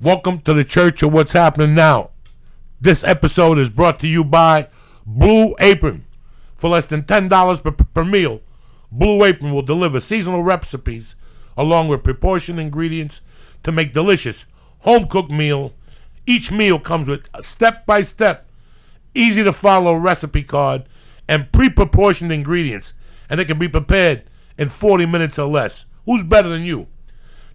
Welcome to the Church of What's Happening Now. This episode is brought to you by Blue Apron. For less than $10 per meal, Blue Apron will deliver seasonal recipes along with proportioned ingredients to make delicious home-cooked meal. Each meal comes with a step-by-step, easy-to-follow recipe card and pre-proportioned ingredients, and it can be prepared in 40 minutes or less. Who's better than you?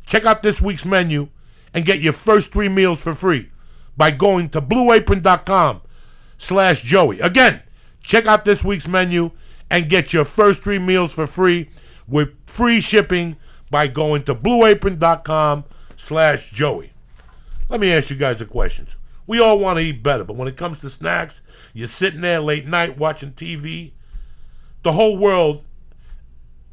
Check out this week's menu and get your first 3 meals for free by going to blueapron.com/Joey. Again, check out this week's menu and get your first 3 meals for free with free shipping by going to blueapron.com/Joey. Let me ask you guys a question. We all want to eat better, but when it comes to snacks, you're sitting there late night watching TV. The whole world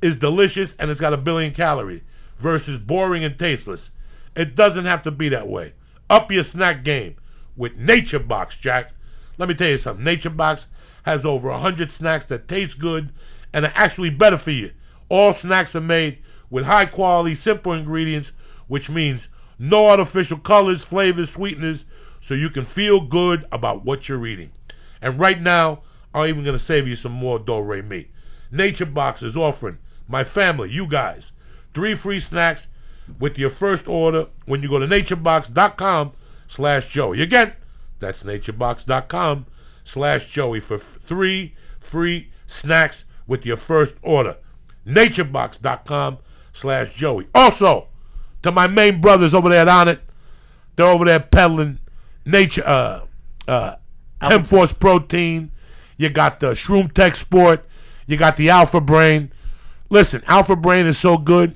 is delicious and it's got 1 billion calories versus boring and tasteless. It doesn't have to be that way. Up your snack game with Nature Box, Jack. Let me tell you something. Nature Box has over 100 snacks that taste good and are actually better for you. All snacks are made with high quality, simple ingredients, which means no artificial colors, flavors, sweeteners, so you can feel good about what you're eating. And right now, I'm even going to save you some more do-re-mi. Nature Box is offering my family, you guys, 3 free snacks with your first order when you go to naturebox.com/Joey. Again, that's naturebox.com/Joey for 3 free snacks with your first order. naturebox.com/Joey. Also, to my main brothers over there on it, they're over there peddling nature, Hemp Force protein. You got the Shroom Tech Sport. You got the Alpha Brain. Listen, Alpha Brain is so good,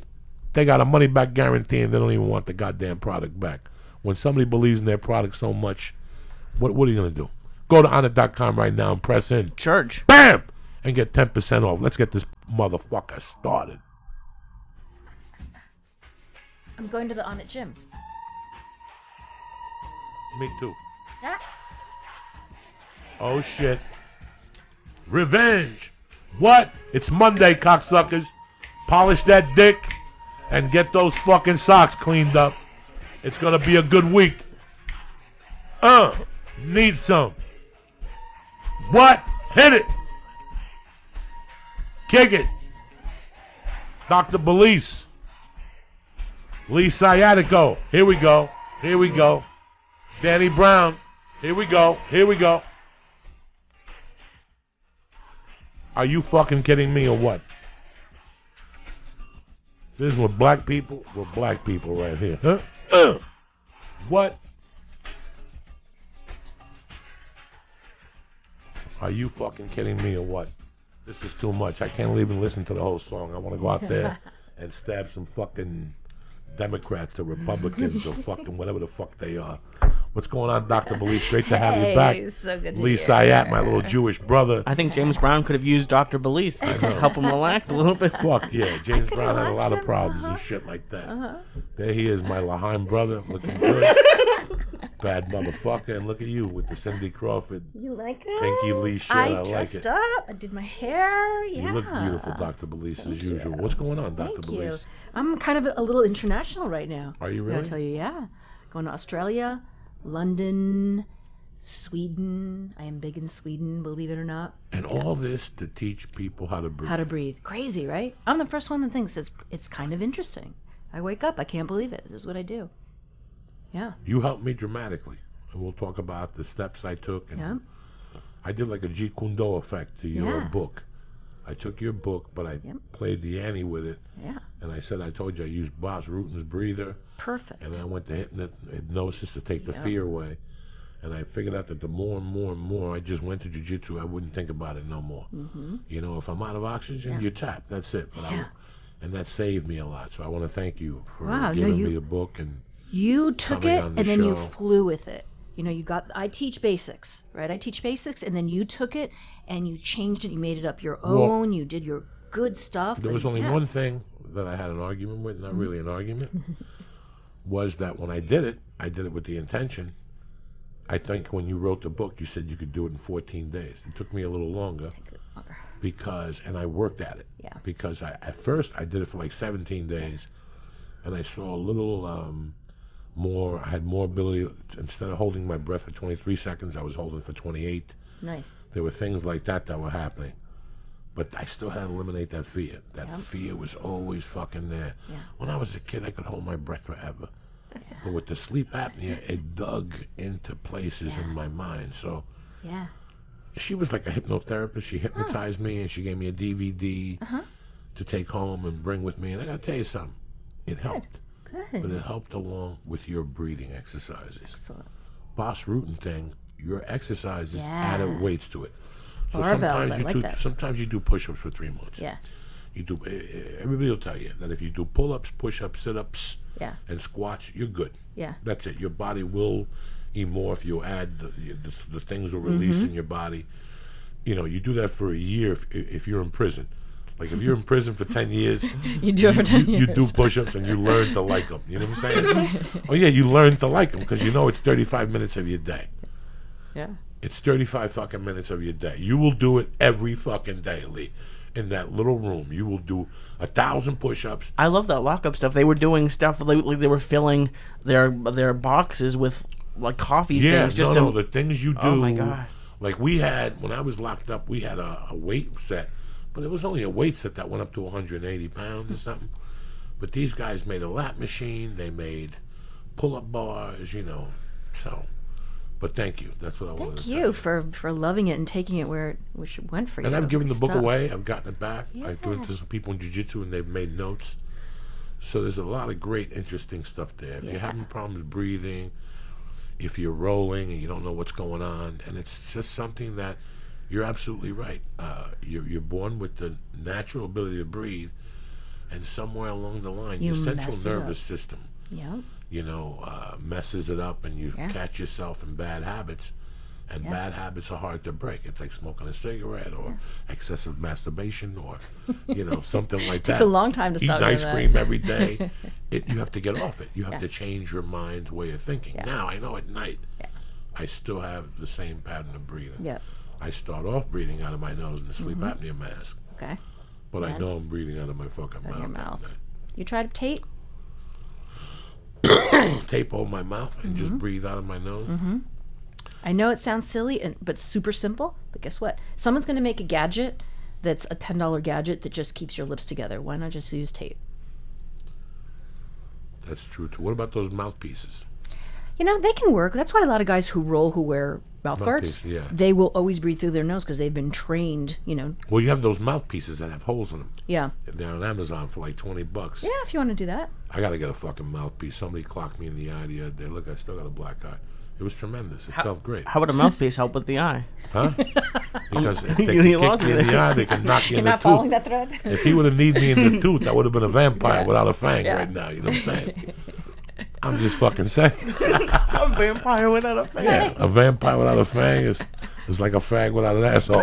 they got a money-back guarantee, and they don't even want the goddamn product back. When somebody believes in their product so much, what are you going to do? Go to honor.com right now and press in. Church. Bam! And get 10% off. Let's get this motherfucker started. I'm going to the Onnit gym. Me too. Yeah. Oh, shit. Revenge. What? It's Monday, cocksuckers. Polish that dick and get those fucking socks cleaned up. It's going to be a good week. Need some. What? Hit it. Kick it. Dr. Belisa. Lee Syatt. Here we go. Here we go. Danny Brown. Here we go. Here we go. Are you fucking kidding me or what? This is with black people? We're black people right here. Huh? What? Are you fucking kidding me or what? This is too much. I can't even listen to the whole song. I want to go out there and stab some fucking Democrats or Republicans or fucking whatever the fuck they are. What's going on, Dr. Belisa? Great to have you back. So good to Lee hear. Syatt, my little Jewish brother. I think James Brown could have used Dr. Belisa to help him relax a little bit. Fuck yeah, James Brown had a lot of him, problems and shit like that. There he is, my Laheim brother, looking good. Bad motherfucker, and look at you with the Cindy Crawford You like it? Pinky Lee shit. I like it. dressed up. I did my hair. Yeah. You look beautiful, Dr. Belisa, as Thank usual. you. What's going on, Dr. Thank Belisa? you. I'm kind of a little international right now. Are you I'll really? tell you, yeah. Going to Australia, London, Sweden. I am big in Sweden, believe it or not. And all this to teach people how to breathe. How to breathe. Crazy, right? I'm the first one that thinks it's kind of interesting. I wake up, I can't believe it. This is what I do. Yeah. You helped me dramatically. And we'll talk about the steps I took. And Yeah. I did like a Jeet Kune Do effect to your Yeah. book. I took your book, but I played the Annie with it. Yeah. And I said, I told you I used Bas Rutten's breather. Perfect. And I went to hypnosis to take the fear away. And I figured out that the more and more I just went to jiu-jitsu, I wouldn't think about it no more. Mm-hmm. You know, if I'm out of oxygen, you tap. That's it. But and that saved me a lot. So I want to thank you for giving me a book. And you took coming it on the and then you show. flew with it. You know, I teach basics, right? I teach basics, and then you took it and you changed it. You made it up your own. You did your good stuff. There was only one thing that I had an argument with, not really an argument, was that when I did it with the intention. I think when you wrote the book, you said you could do it in 14 days. It took me a little longer because, and I worked at it. Yeah. Because at first I did it for like 17 days, and I saw a little I had more ability. Instead of holding my breath for 23 seconds, I was holding for 28. Nice. There were things like that were happening. But I still had to eliminate that fear. That fear was always fucking there. Yeah. When I was a kid, I could hold my breath forever. But with the sleep apnea, it dug into places in my mind. So she was like a hypnotherapist. She hypnotized me, and she gave me a DVD to take home and bring with me. And I got to tell you something. It helped. Good. But it helped along with your breathing exercises. Excellent. Boss Rootin' thing, your exercises added weights to it. So Barbells, I like that. sometimes you do push-ups for 3 months. Yeah. You do. Everybody will tell you that if you do pull-ups, push-ups, sit-ups, and squats, you're good. Yeah. That's it. Your body will morph. You'll add the things will release in your body. You know, you do that for a year if you're in prison. Like if you're in prison for 10 years, you do it for 10 years. You do push-ups and you learn to like them. You know what I'm saying? Oh yeah, you learn to like them because you know it's 35 minutes of your day. Yeah. It's 35 fucking minutes of your day. You will do it every fucking day, Lee. In that little room, you will do 1,000 push-ups. I love that lockup stuff. They were doing stuff like they were filling their boxes with like coffee things. Just the things you do. Oh my god! Like we had when I was locked up, we had a weight set, but it was only a weight set that went up to 180 pounds or something. But these guys made a lap machine. They made pull-up bars. You know, so. But thank you. That's what I wanted to say. Thank you for loving it and taking it where it went for you. And I've given the book stuff. away. I've gotten it back. I've given it to some people in jiu-jitsu, and they've made notes. So there's a lot of great, interesting stuff there. If you're having problems breathing, if you're rolling and you don't know what's going on, and it's just something that you're absolutely right. You're born with the natural ability to breathe, and somewhere along the line, your central nervous system messes it up, and you catch yourself in bad habits, and bad habits are hard to break. It's like smoking a cigarette or excessive masturbation or something like that. It's a long time to stop eating doing ice that. cream every day. You have to get off it. You have to change your mind's way of thinking. Now I know at night I still have the same pattern of breathing. I start off breathing out of my nose in the sleep apnea mask, but I know I'm breathing out of my fucking mouth. Your mouth. You tried tape? Tape over my mouth and just breathe out of my nose. I know it sounds silly, but super simple. But guess what? Someone's going to make a gadget that's a $10 gadget that just keeps your lips together. Why not just use tape? That's true too. What about those mouthpieces? They can work. That's why a lot of guys who wear mouth guards, they will always breathe through their nose because they've been trained, Well, you have those mouthpieces that have holes in them. Yeah. They're on Amazon for like $20. Yeah, if you want to do that. I got to get a fucking mouthpiece. Somebody clocked me in the eye the other day. Look, I still got a black eye. It was tremendous. It felt great. How would a mouthpiece help with the eye? Huh? Because if they can kick me in the eye, they can knock you in the tooth. You're not following that thread? If he would have kneed me in the tooth, I would have been a vampire without a fang right now. You know what I'm saying? I'm just fucking saying. A vampire without a fang. Yeah, a vampire without a fang is like a fag without an asshole.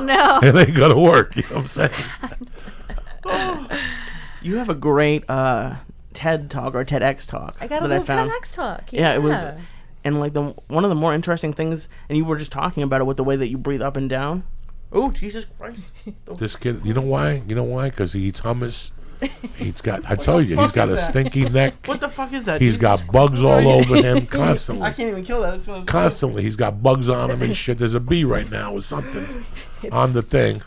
No. It ain't gonna work. You know what I'm saying? You have a great TED talk or TEDx talk. I got a little TEDx talk. Yeah, it was, and like one of the more interesting things, and you were just talking about it with the way that you breathe up and down. Oh, Jesus Christ! This kid, you know why? Because he eats hummus. He's got, I told you, he's got a stinky neck. What the fuck is that? He's got bugs all over him constantly. I can't even kill that. Constantly. He's got bugs on him and shit. There's a bee right now or something on the thing.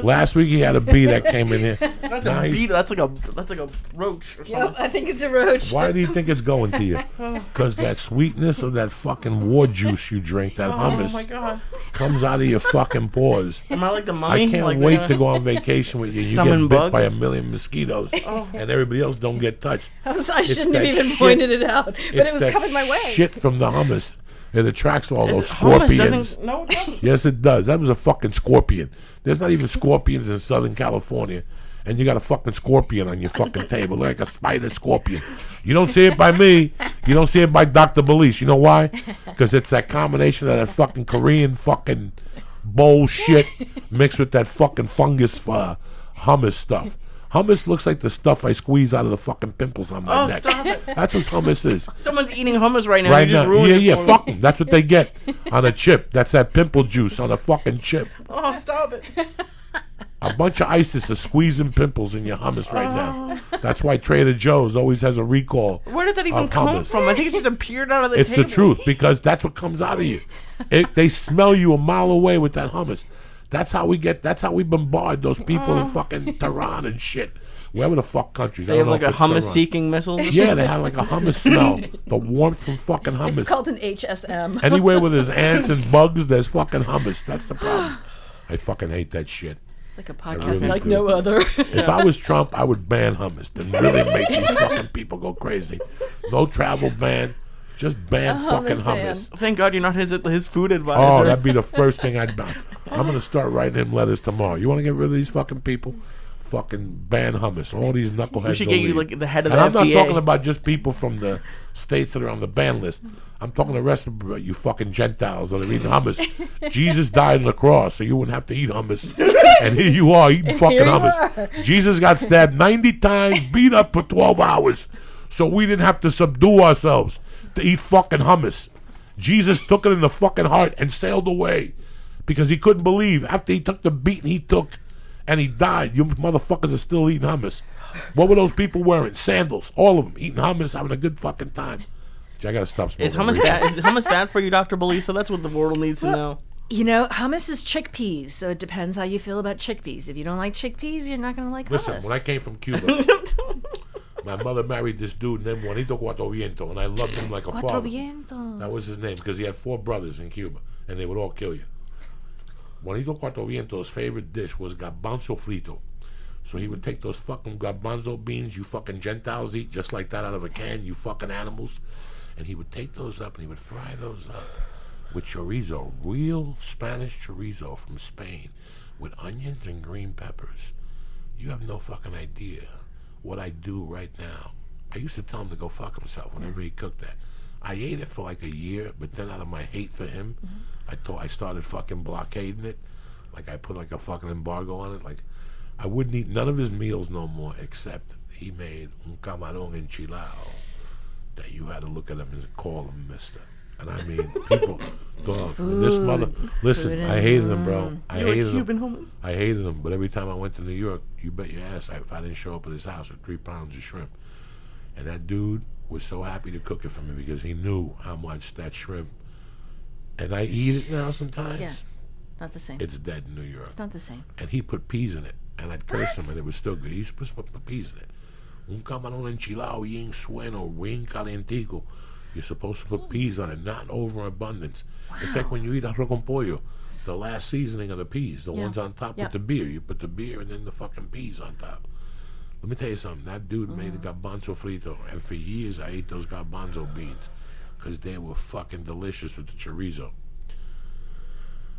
Last week he had a bee that came in here. That's a bee. That's like a roach or something. Yep, I think it's a roach. Why do you think it's going to you? Because that sweetness of that fucking war juice you drink, that hummus, oh my God, comes out of your fucking pores. Am I like the mummy? I can't wait to go on vacation with you. You get bit by a million mosquitoes, Oh. and everybody else don't get touched. I shouldn't have even pointed it out, but it was coming my way. Shit from the hummus. It attracts all those scorpions. No, it doesn't. Yes, it does. That was a fucking scorpion. There's not even scorpions in Southern California. And you got a fucking scorpion on your fucking table, like a spider scorpion. You don't see it by me. You don't see it by Dr. Belisa. You know why? Because it's that combination of that fucking Korean fucking bullshit mixed with that fucking fungus hummus stuff. Hummus looks like the stuff I squeeze out of the fucking pimples on my neck. Stop it. That's what hummus is. Someone's eating hummus right now. Right you just now. ruined it for me. Fuck them. That's what they get on a chip. That's that pimple juice on a fucking chip. Oh, stop it. A bunch of ISIS are squeezing pimples in your hummus right now. That's why Trader Joe's always has a recall. Where did that even of come hummus. from? I think it just appeared out of the It's table. the truth, because that's what comes out of you. They smell you a mile away with that hummus. That's how we bombard those people in fucking Tehran and shit. Wherever the fuck countries. They have like a hummus-seeking missile? Yeah, they have like a hummus smell. The warmth from fucking hummus. It's called an HSM. Anywhere where there's ants and bugs, there's fucking hummus. That's the problem. I fucking hate that shit. It's like a podcast really like do. no other. If I was Trump, I would ban hummus and really make these fucking people go crazy. No travel ban. Just ban A fucking hummus ban. hummus. Thank God you're not his food advisor. Oh, that'd be the first thing I'd ban. I'm going to start writing him letters tomorrow. You want to get rid of these fucking people? Fucking ban hummus. All these knuckleheads. We should will get you leave. like the head of And the I'm not FDA. talking about just people from the states that are on the ban list. I'm talking the rest of you fucking Gentiles that are eating hummus. Jesus died on the cross, so you wouldn't have to eat hummus. And here you are eating fucking Here you hummus. Jesus got stabbed 90 times, beat up for 12 hours, so we didn't have to subdue ourselves to eat fucking hummus. Jesus took it in the fucking heart and sailed away because he couldn't believe after he took the beating he took and he died. You motherfuckers are still eating hummus. What were those people wearing? Sandals. All of them eating hummus, having a good fucking time. I gotta stop smoking. Is hummus bad for you, Dr. Belisa? That's what the world needs to know. You know, hummus is chickpeas, so it depends how you feel about chickpeas. If you don't like chickpeas, you're not going to like Listen, hummus. when I came from Cuba, my mother married this dude named Juanito Cuatro Viento, and I loved him like a Cuatro father. vientos. That was his name because he had 4 brothers in Cuba, and they would all kill you. Juanito Cuatro Viento's favorite dish was garbanzo frito. So he would take those fucking garbanzo beans you fucking Gentiles eat just like that out of a can, you fucking animals, and he would take those up and he would fry those up with chorizo, real Spanish chorizo from Spain, with onions and green peppers. You have no fucking idea what I do right now. I used to tell him to go fuck himself whenever he cooked that. I ate it for like a year, but then out of my hate for him, I started fucking blockading it. Like I put like a fucking embargo on it. Like I wouldn't eat none of his meals no more, except he made un camarón enchilado that you had to look at him and call him mister. And I mean, people, dog, this mother, listen, I hated him, bro. I You're hated like him. Cuban hummus. I hated him, but every time I went to New York, you bet your ass if I didn't show up at his house with 3 pounds of shrimp. And that dude was so happy to cook it for me because he knew how much that shrimp, and I eat it now sometimes. Yeah, not the same. It's dead in New York. It's not the same. And he put peas in it, and I'd curse him, and it was still good. He used to put peas in it. Un camarón enchilado bien sueno, bien calientico. You're supposed to put peas on it, not in overabundance. It's like when you eat arroz con pollo, the last seasoning of the peas, the ones on top with the beer. You put the beer and then the fucking peas on top. Let me tell you something. That dude made a garbanzo frito, and for years I ate those garbanzo beans because they were fucking delicious with the chorizo.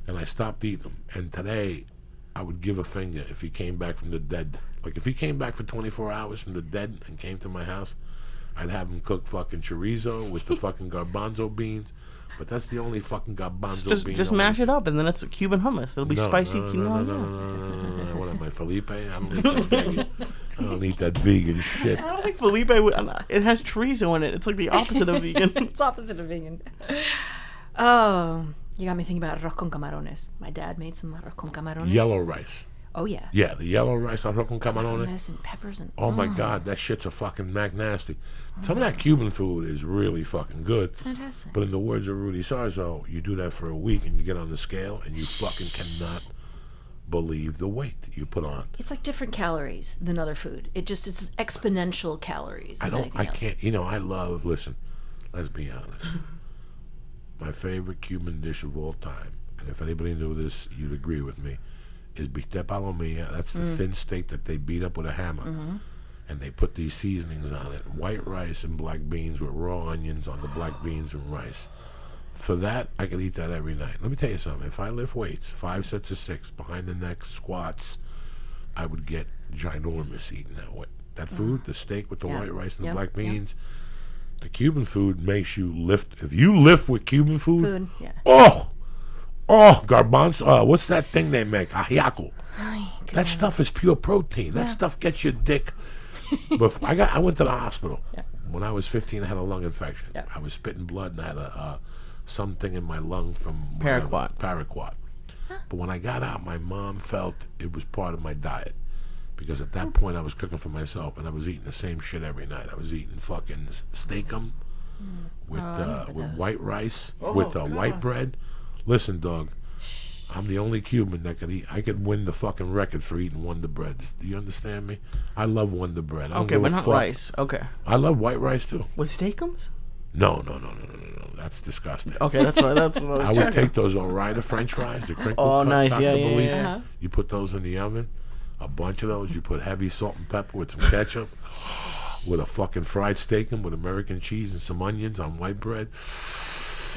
And I stopped eating them. And today, I would give a finger if he came back from the dead. Like if he came back for 24 hours from the dead and came to my house, I'd have him cook fucking chorizo with the fucking garbanzo beans. But that's the only fucking garbanzo bean. Just mash it up, and then it's a Cuban hummus. It'll be spicy quinoa. No. What am I, Felipe? I don't eat that vegan. I don't eat that vegan shit. I don't think Felipe would. It has chorizo in it. It's like the opposite of vegan. It's opposite of vegan. Oh, you got me thinking about arroz con camarones. My dad made some arroz con camarones. Yellow rice. Oh, yeah. Yeah, the yellow rice arroz con camarones. Camarones and peppers and... Oh my God, that shit's a fucking nasty. Some of that Cuban food is really fucking good. Fantastic. But in the words of Rudy Sarzo, you do that for a week and you get on the scale and you fucking cannot believe the weight that you put on. It's like different calories than other food. It's exponential calories. I can't, listen, let's be honest. My favorite Cuban dish of all time, and if anybody knew this, you'd agree with me, is bistec palomilla. That's the thin steak that they beat up with a hammer. And they put these seasonings on it. White rice and black beans with raw onions on the black beans and rice. For that, I could eat that every night. Let me tell you something. If I lift weights, 5 sets of 6, behind the neck, squats, I would get ginormous eating that food, the steak with the white rice and the black beans. The Cuban food makes you lift. If you lift with Cuban food, oh, garbanzo. What's that thing they make? Ajiaco. That stuff is pure protein. That stuff gets your dick. But I went to the hospital when I was 15. I had a lung infection. I was spitting blood and I had something in my lung from paraquat. But when I got out, my mom felt it was part of my diet. Because at that point, I was cooking for myself, and I was eating the same shit every night. I was eating fucking steakum with white rice, with white bread. Listen, dog, I'm the only Cuban that could eat. I could win the fucking record for eating Wonder Breads. Do you understand me? I love Wonder Bread. I don't Okay, give but a not fuck. rice. Okay. I love white rice too. With steakums? No. That's disgusting. Okay, that's what I was I would checking. take those Ore-Ida French fries, the crinkle Oh, cut, nice. Dr. Yeah, yeah, Belisa. yeah. Uh-huh. You put those in the oven, a bunch of those. You put heavy salt and pepper with some ketchup, with a fucking fried steakum with American cheese and some onions on white bread.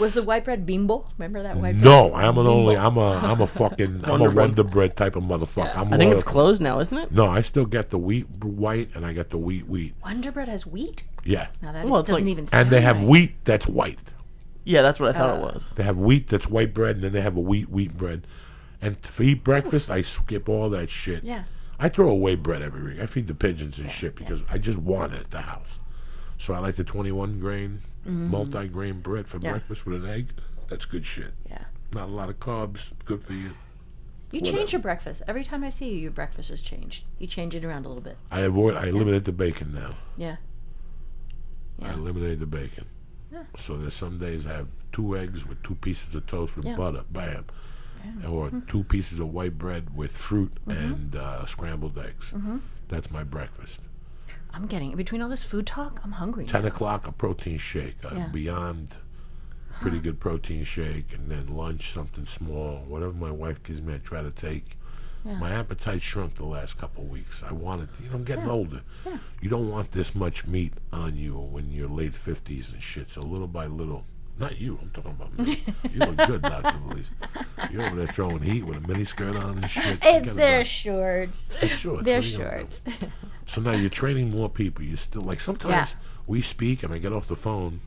Was the white bread bimbo? Remember that white bread? No, I'm a fucking Wonder Bread. Wonder Bread type of motherfucker. Yeah. I'm I think loyal it's to- closed now, isn't it? No, I still get the wheat white and I get the wheat. Wonder Bread has wheat? Yeah, Now that Well, it's doesn't like- even sound and they have right. wheat that's white. Yeah, that's what I thought it was. They have wheat that's white bread, and then they have a wheat bread. And for eat breakfast, I skip all that shit. Yeah. I throw away bread every week. I feed the pigeons and shit because I just want it at the house. So I like the 21 grain, multi-grain bread for Yeah. breakfast with an egg. That's good shit. Yeah. Not a lot of carbs. Good for you. You Whatever. change your breakfast. Every time I see you, your breakfast has changed. You change it around a little bit. I eliminate the bacon now. Yeah. I Yeah. eliminated the bacon. Yeah. So there's some days I have 2 eggs with 2 pieces of toast with Yeah. butter, bam. Or 2 pieces of white bread with fruit and scrambled eggs. That's my breakfast. I'm getting, between all this food talk, I'm hungry 10 now. o'clock, a protein shake. Yeah. Beyond pretty good protein shake. And then lunch, something small. Whatever my wife gives me, I try to take. Yeah. My appetite shrunk the last couple of weeks. I wanted, I'm getting older. Yeah. You don't want this much meat on you when you're late 50s and shit. So little by little, not you, I'm talking about me. You look good, Dr. Belisa. You're over there throwing heat with a mini skirt on and shit. It's Forget their about it. shorts. It's the shorts. Their What are you gonna do? shorts. So now you're training more people. You still, like, sometimes we speak and I get off the phone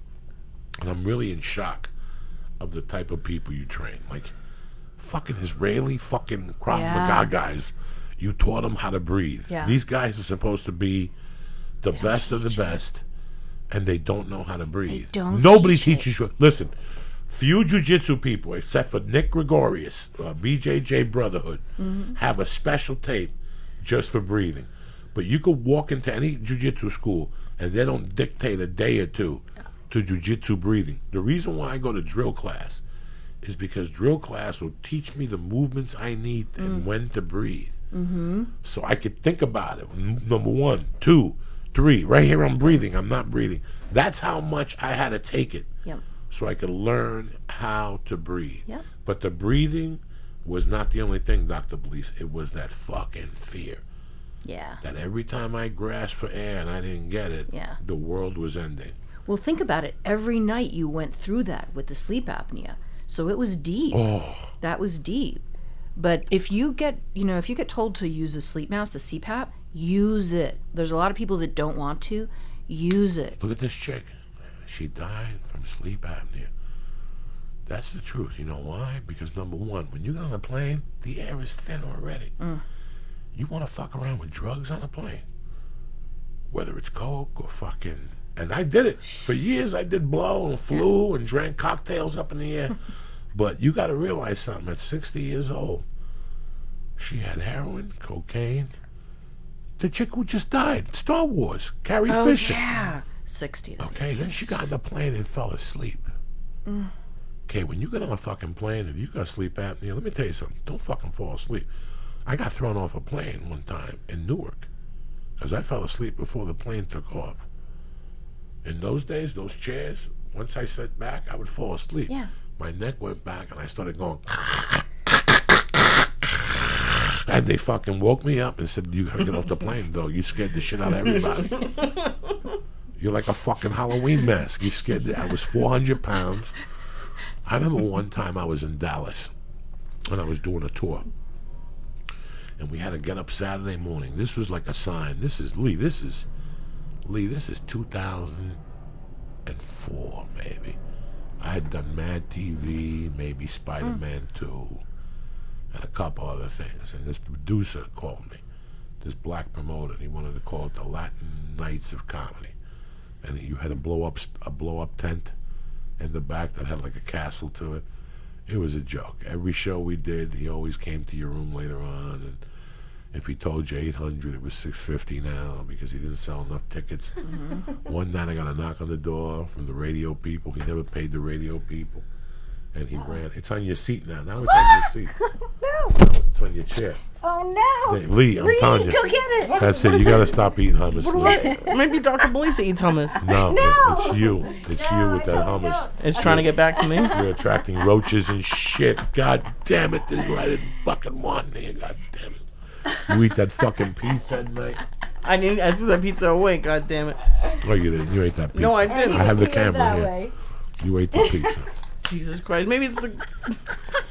and I'm really in shock of the type of people you train. Like, fucking Israeli fucking Krav Maga guys. You taught them how to breathe. Yeah. These guys are supposed to be the best of the best, and they don't know how to breathe. don't Nobody teach it. teaches you. Listen, few jiu-jitsu people, except for Nick Gregorius, BJJ Brotherhood, have a special tape just for breathing. But you could walk into any jiu-jitsu school, and they don't dictate a day or two to jiu-jitsu breathing. The reason why I go to drill class is because drill class will teach me the movements I need and when to breathe. So I could think about it. Number 1, 2, 3. Right here I'm breathing. I'm not breathing. That's how much I had to take it Yep. so I could learn how to breathe. Yep. But the breathing was not the only thing, Dr. Belisa. It was that fucking fear. Yeah. That every time I grasped for air and I didn't get it, Yeah. the world was ending. Well, think about it. Every night you went through that with the sleep apnea. So it was deep. Oh, That was deep. But if you get, if you get told to use a sleep mask, the CPAP, use it. There's a lot of people that don't want to. Use it. look at this chick. She died from sleep apnea. That's the truth. You know why? Because number 1, when you get on a plane, the air is thin already. You want to fuck around with drugs on a plane? Whether it's coke or fucking... And I did it. For years I did blow and flew and drank cocktails up in the air. But you got to realize something. At 60 years old, she had heroin, cocaine. The chick who just died, Star Wars, Carrie Fisher. Yeah. 60. Okay, then she got on the plane and fell asleep. Okay, when you get on a fucking plane, if you got sleep apnea, let me tell you something. Don't fucking fall asleep. I got thrown off a plane one time in Newark because I fell asleep before the plane took off. In those days, those chairs, once I sat back, I would fall asleep. Yeah. My neck went back and I started going. And they fucking woke me up and said, "You gotta get off the plane, dog. You scared the shit out of everybody. You're like a fucking Halloween mask. You scared I was 400 pounds. I remember one time I was in Dallas and I was doing a tour. And we had to get up Saturday morning. This was like a sign. This is 2004, maybe. I had done Mad TV, maybe Spider-Man 2, and a couple other things. And this producer called me, this black promoter. He wanted to call it the Latin Nights of Comedy. And you had a blow up tent in the back that had like a castle to it. It was a joke. Every show we did, he always came to your room later on, and if he told you 800, it was 650 now because he didn't sell enough tickets. One night I got a knock on the door from the radio people. He never paid the radio people, and he ran. It's on your seat now. Now it's on your seat. No. Now it's on your chair. Oh no. Lee, I'm telling you. Go get it. That's it. You got to stop eating hummus, Lee. Maybe Dr. Belisa eats hummus. No, it's you. It's you with that hummus. It's trying to get back to me. You're attracting roaches and shit. God damn it. This is what I didn't fucking want me. God damn it. You eat that fucking pizza at night? I threw that pizza away, god damn it. Oh, you didn't. You ate that pizza. No, I didn't. I have the camera here. You ate the pizza. Jesus Christ. Maybe it's the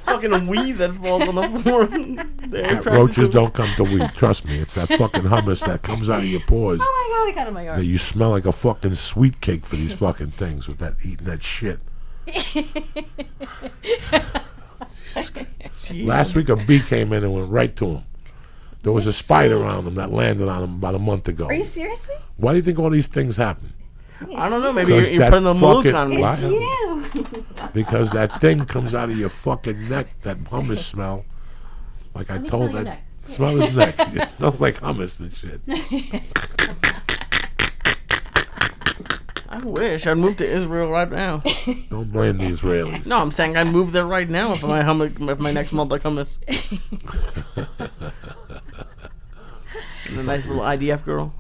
fucking weed that falls on the floor. Roaches don't come to weed. Trust me. It's that fucking hummus that comes out of your pores. Oh my god, I got it in my yard. That you smell like a fucking sweet cake for these fucking things with that eating that shit. Last week a bee came in and went right to him. There was a spider on him that landed on him about a month ago. Are you seriously? Why do you think all these things happen? I don't know. Maybe Because you're that putting the milk fucking- on me. Why? It's you. Because that thing comes out of your fucking neck, that hummus smell. Like I me told smell your that. neck. Smell his neck. It smells like hummus and shit. I wish I'd move to Israel right now. Don't blame the Israelis. No, I'm saying I'd move there right now if my next smelled like hummus. And a nice little IDF girl.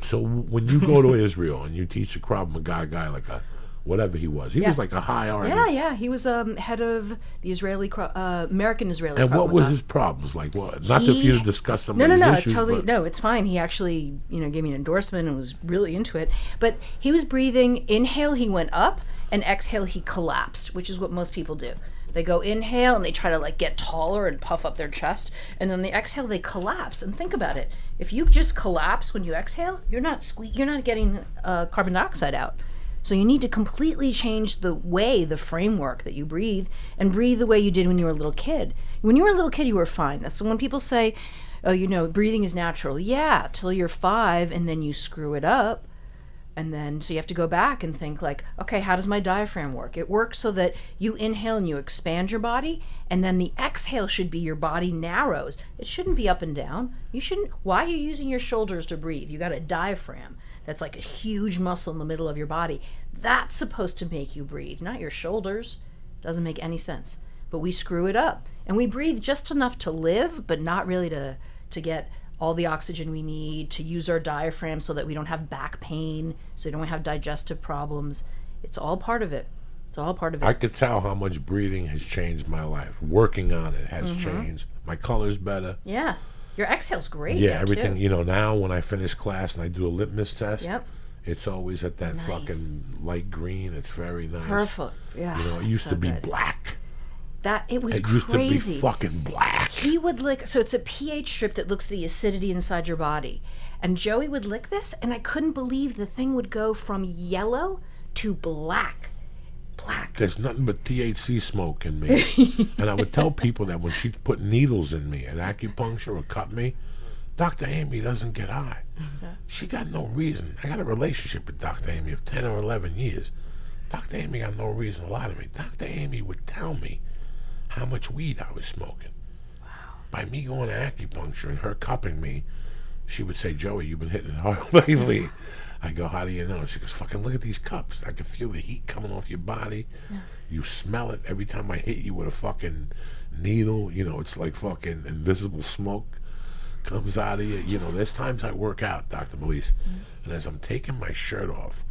So when you go to Israel and you teach a Krav Maga guy like a whatever he was Yeah. like a high artist. Yeah. He was head of the American Israeli. And Krav what were Maga. his problems? Like what? Not for you to discuss some No, of these no, issues. it's totally but no. It's fine. He actually, gave me an endorsement and was really into it. But he was breathing. Inhale, he went up, and exhale, he collapsed, which is what most people do. They go inhale and they try to like get taller and puff up their chest, and then they exhale, they collapse. And think about it: if you just collapse when you exhale, you're not getting carbon dioxide out. So you need to completely change the framework that you breathe, and breathe the way you did when you were a little kid. When you were a little kid, you were fine. That's when people say, oh, breathing is natural. Yeah, till you're 5, and then you screw it up. And then, so you have to go back and think like, okay, how does my diaphragm work? It works so that you inhale and you expand your body, and then the exhale should be your body narrows. It shouldn't be up and down. Why are you using your shoulders to breathe? You got a diaphragm. That's like a huge muscle in the middle of your body. That's supposed to make you breathe, not your shoulders. Doesn't make any sense. But we screw it up. And we breathe just enough to live, but not really to get all the oxygen we need, to use our diaphragm so that we don't have back pain, so we don't have digestive problems. It's all part of it. It's all part of it. I could tell how much breathing has changed my life. Working on it has changed. My color's better. Yeah. Your exhale's great. Yeah, now, everything. too. Now when I finish class and I do a litmus test, Yep. it's always at that fucking light green. It's very nice. Perfect. Yeah. It used so to be good. black. It was It used crazy. to be fucking black. He would lick, so it's a pH strip that looks at the acidity inside your body. And Joey would lick this, and I couldn't believe the thing would go from yellow to black. Black. There's nothing but THC smoke in me. And I would tell people that when she'd put needles in me at acupuncture or cut me, Dr. Amy doesn't get high. She got no reason. I got a relationship with Dr. Amy of 10 or 11 years. Dr. Amy got no reason to lie to me. Dr. Amy would tell me how much weed I was smoking. Wow. By me going to acupuncture and her cupping me, she would say, Joey, you've been hitting it hard lately. I go, how do you know? She goes, fucking look at these cups. I can feel the heat coming off your body. Yeah. You smell it every time I hit you with a fucking needle. It's like fucking invisible smoke comes out of you. There's times I work out, Dr. Belisa, and as I'm taking my shirt off,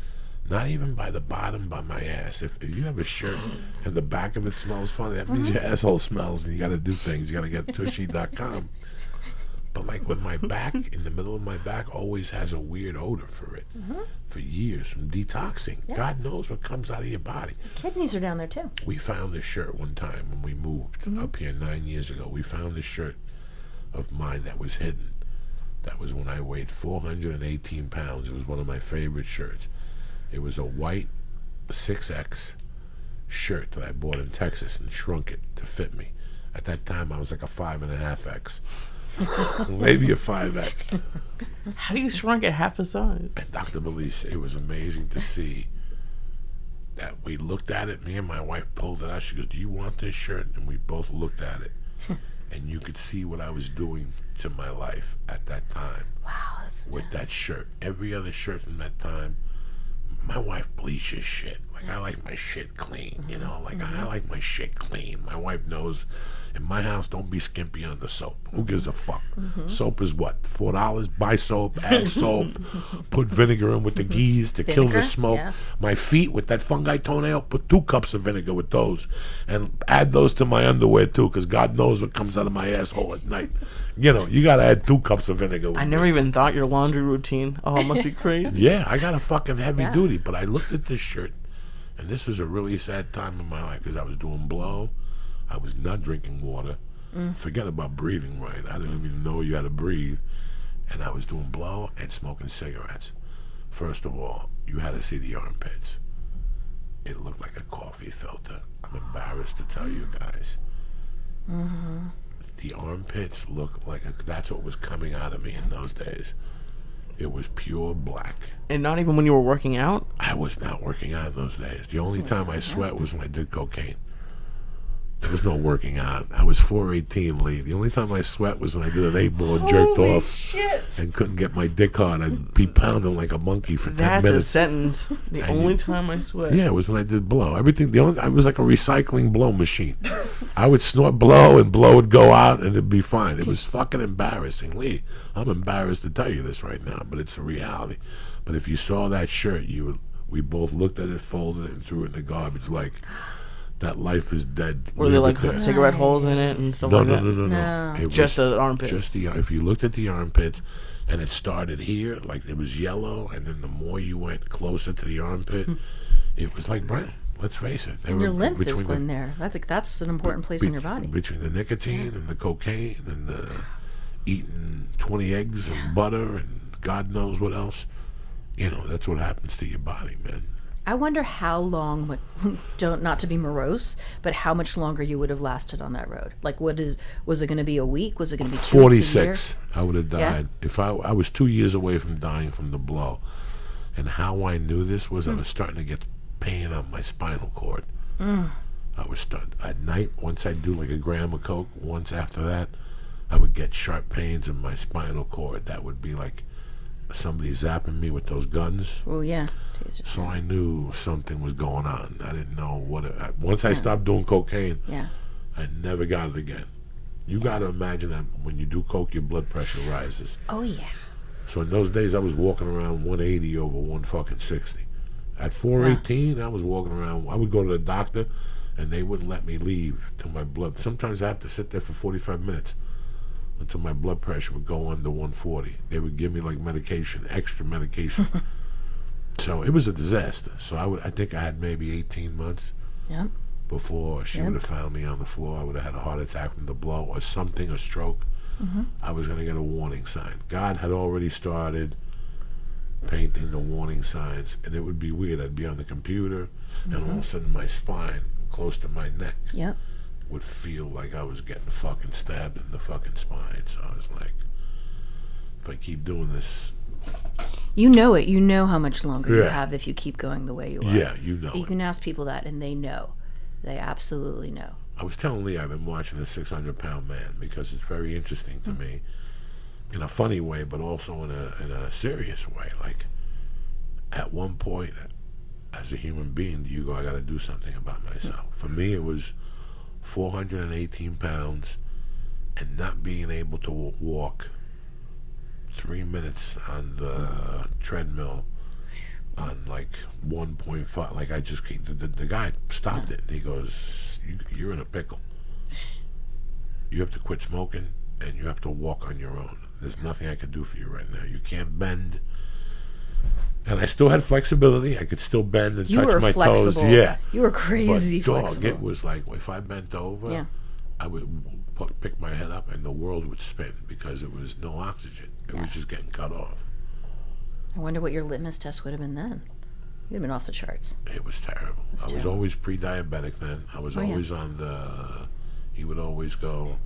not even by the bottom, by my ass. If you have a shirt and the back of it smells funny, that means your asshole smells, and you got to do things. You got to get tushy.com. But like when my back, in the middle of my back, always has a weird odor for it for years from detoxing. Yeah. God knows what comes out of your body. Kidneys are down there too. We found this shirt one time when we moved up here 9 years ago. We found this shirt of mine that was hidden. That was when I weighed 418 pounds. It was one of my favorite shirts. It was a white 6X shirt that I bought in Texas and shrunk it to fit me. At that time, I was like a 5.5X. Maybe a 5X. How do you shrunk it half the size? And Dr. Belisa, it was amazing to see that we looked at it. Me and my wife pulled it out. She goes, "Do you want this shirt?" And we both looked at it. And you could see what I was doing to my life at that time. Wow, that's with intense. that shirt. Every other shirt from that time, my wife bleaches shit. Like, I like my shit clean, you know? Like, I like my shit clean. My wife knows, in my house, don't be skimpy on the soap. Who gives a fuck? Soap is what? $4? Buy soap, add soap, put vinegar in with the geese to kill the Vinegar? smoke. Yeah. My feet with that fungi toenail, put 2 cups of vinegar with those. And add those to my underwear, too, because God knows what comes out of my asshole at night. You know, you got to add 2 cups of vinegar. I never even thought your laundry routine. Oh, it must be crazy. Yeah, I got a fucking heavy Yeah. duty, but I looked at this shirt, and this was a really sad time in my life because I was doing blow. I was not drinking water. Forget about breathing right. I didn't even know you had to breathe. And I was doing blow and smoking cigarettes. First of all, you had to see the armpits. It looked like a coffee filter. I'm embarrassed to tell you guys. The armpits looked like that's what was coming out of me in those days. It was pure black. And not even when you were working out? I was not working out in those days. The only time I sweat was when I did cocaine. There was no working out. I was 418, Lee. The only time I sweat was when I did an 8-ball and jerked off and couldn't get my dick hard. I'd be pounding like a monkey for 10 That's a minutes. sentence. The only time I sweat. Yeah, it was when I did blow. I was like a recycling blow machine. I would snort blow and blow would go out and it'd be fine. It was fucking embarrassing, Lee. I'm embarrassed to tell you this right now, but it's a reality. But if you saw that shirt, we both looked at it, folded it, and threw it in the garbage like that life is dead. Were there Leave like it there. cigarette holes in it and stuff No, like no, that? no, no, No. no. It Just was the armpits. Just if you looked at the armpits, and it started here, like it was yellow, and then the more you went closer to the armpit, it was like brown. Let's face it. They And were your lymph is between in there. That's an important place in your body. Between the nicotine and the cocaine and the eating 20 eggs and butter and God knows what else, you know, that's what happens to your body, man. I wonder how long, not to be morose, but how much longer you would have lasted on that road. Like, was it going to be a week? Was it going to be 2 weeks, a year? 46, I would have died. If I was 2 years away from dying from the blow. And how I knew this was I was starting to get pain on my spinal cord. I was starting, at night, once I'd do like a gram of coke, once after that, I would get sharp pains in my spinal cord. That would be like somebody zapping me with those guns. Oh, yeah. So I knew something was going on. I didn't know what once I stopped doing cocaine, Yeah. I never got it again. You got to imagine that when you do coke, your blood pressure rises. Oh, yeah. So in those days, I was walking around 180 over 160. At 418, I was walking around. I would go to the doctor, and they wouldn't let me leave till my blood. Sometimes I had to sit there for 45 minutes until my blood pressure would go under 140. They would give me like medication, extra medication. So it was a disaster. So I think I had maybe 18 months Yep. before she would have found me on the floor. I would have had a heart attack from the blow or something, a stroke. I was going to get a warning sign. God had already started painting the warning signs, and it would be weird. I'd be on the computer, and all of a sudden my spine, close to my neck, Yep. would feel like I was getting fucking stabbed in the fucking spine. So I was like, if I keep doing this, You know it. You know how much longer you Yeah. have if you keep going the way you are. yeah, you know You it. can ask people that, and they know. They absolutely know. I was telling Lee I've been watching this 600-pound man because it's very interesting to me in a funny way, but also in a serious way. Like, at one point, as a human being, do you go, I got to do something about myself? For me, it was 418 pounds and not being able to walk 3 minutes on the treadmill on like 1.5. Like, I just the guy stopped it and he goes, you're in a pickle. You have to quit smoking and you have to walk on your own. There's nothing I can do for you right now. You can't bend. And I still had flexibility. I could still bend and You touch were my flexible. toes. Yeah. You were crazy But dog, flexible. it was like if I bent over, Yeah. I would pick my head up and the world would spin because it was no oxygen. It was just getting cut off. I wonder what your litmus test would have been then. You'd have been off the charts. It was terrible. I was terrible. always pre-diabetic then. I was Oh, yeah. always on he would always go,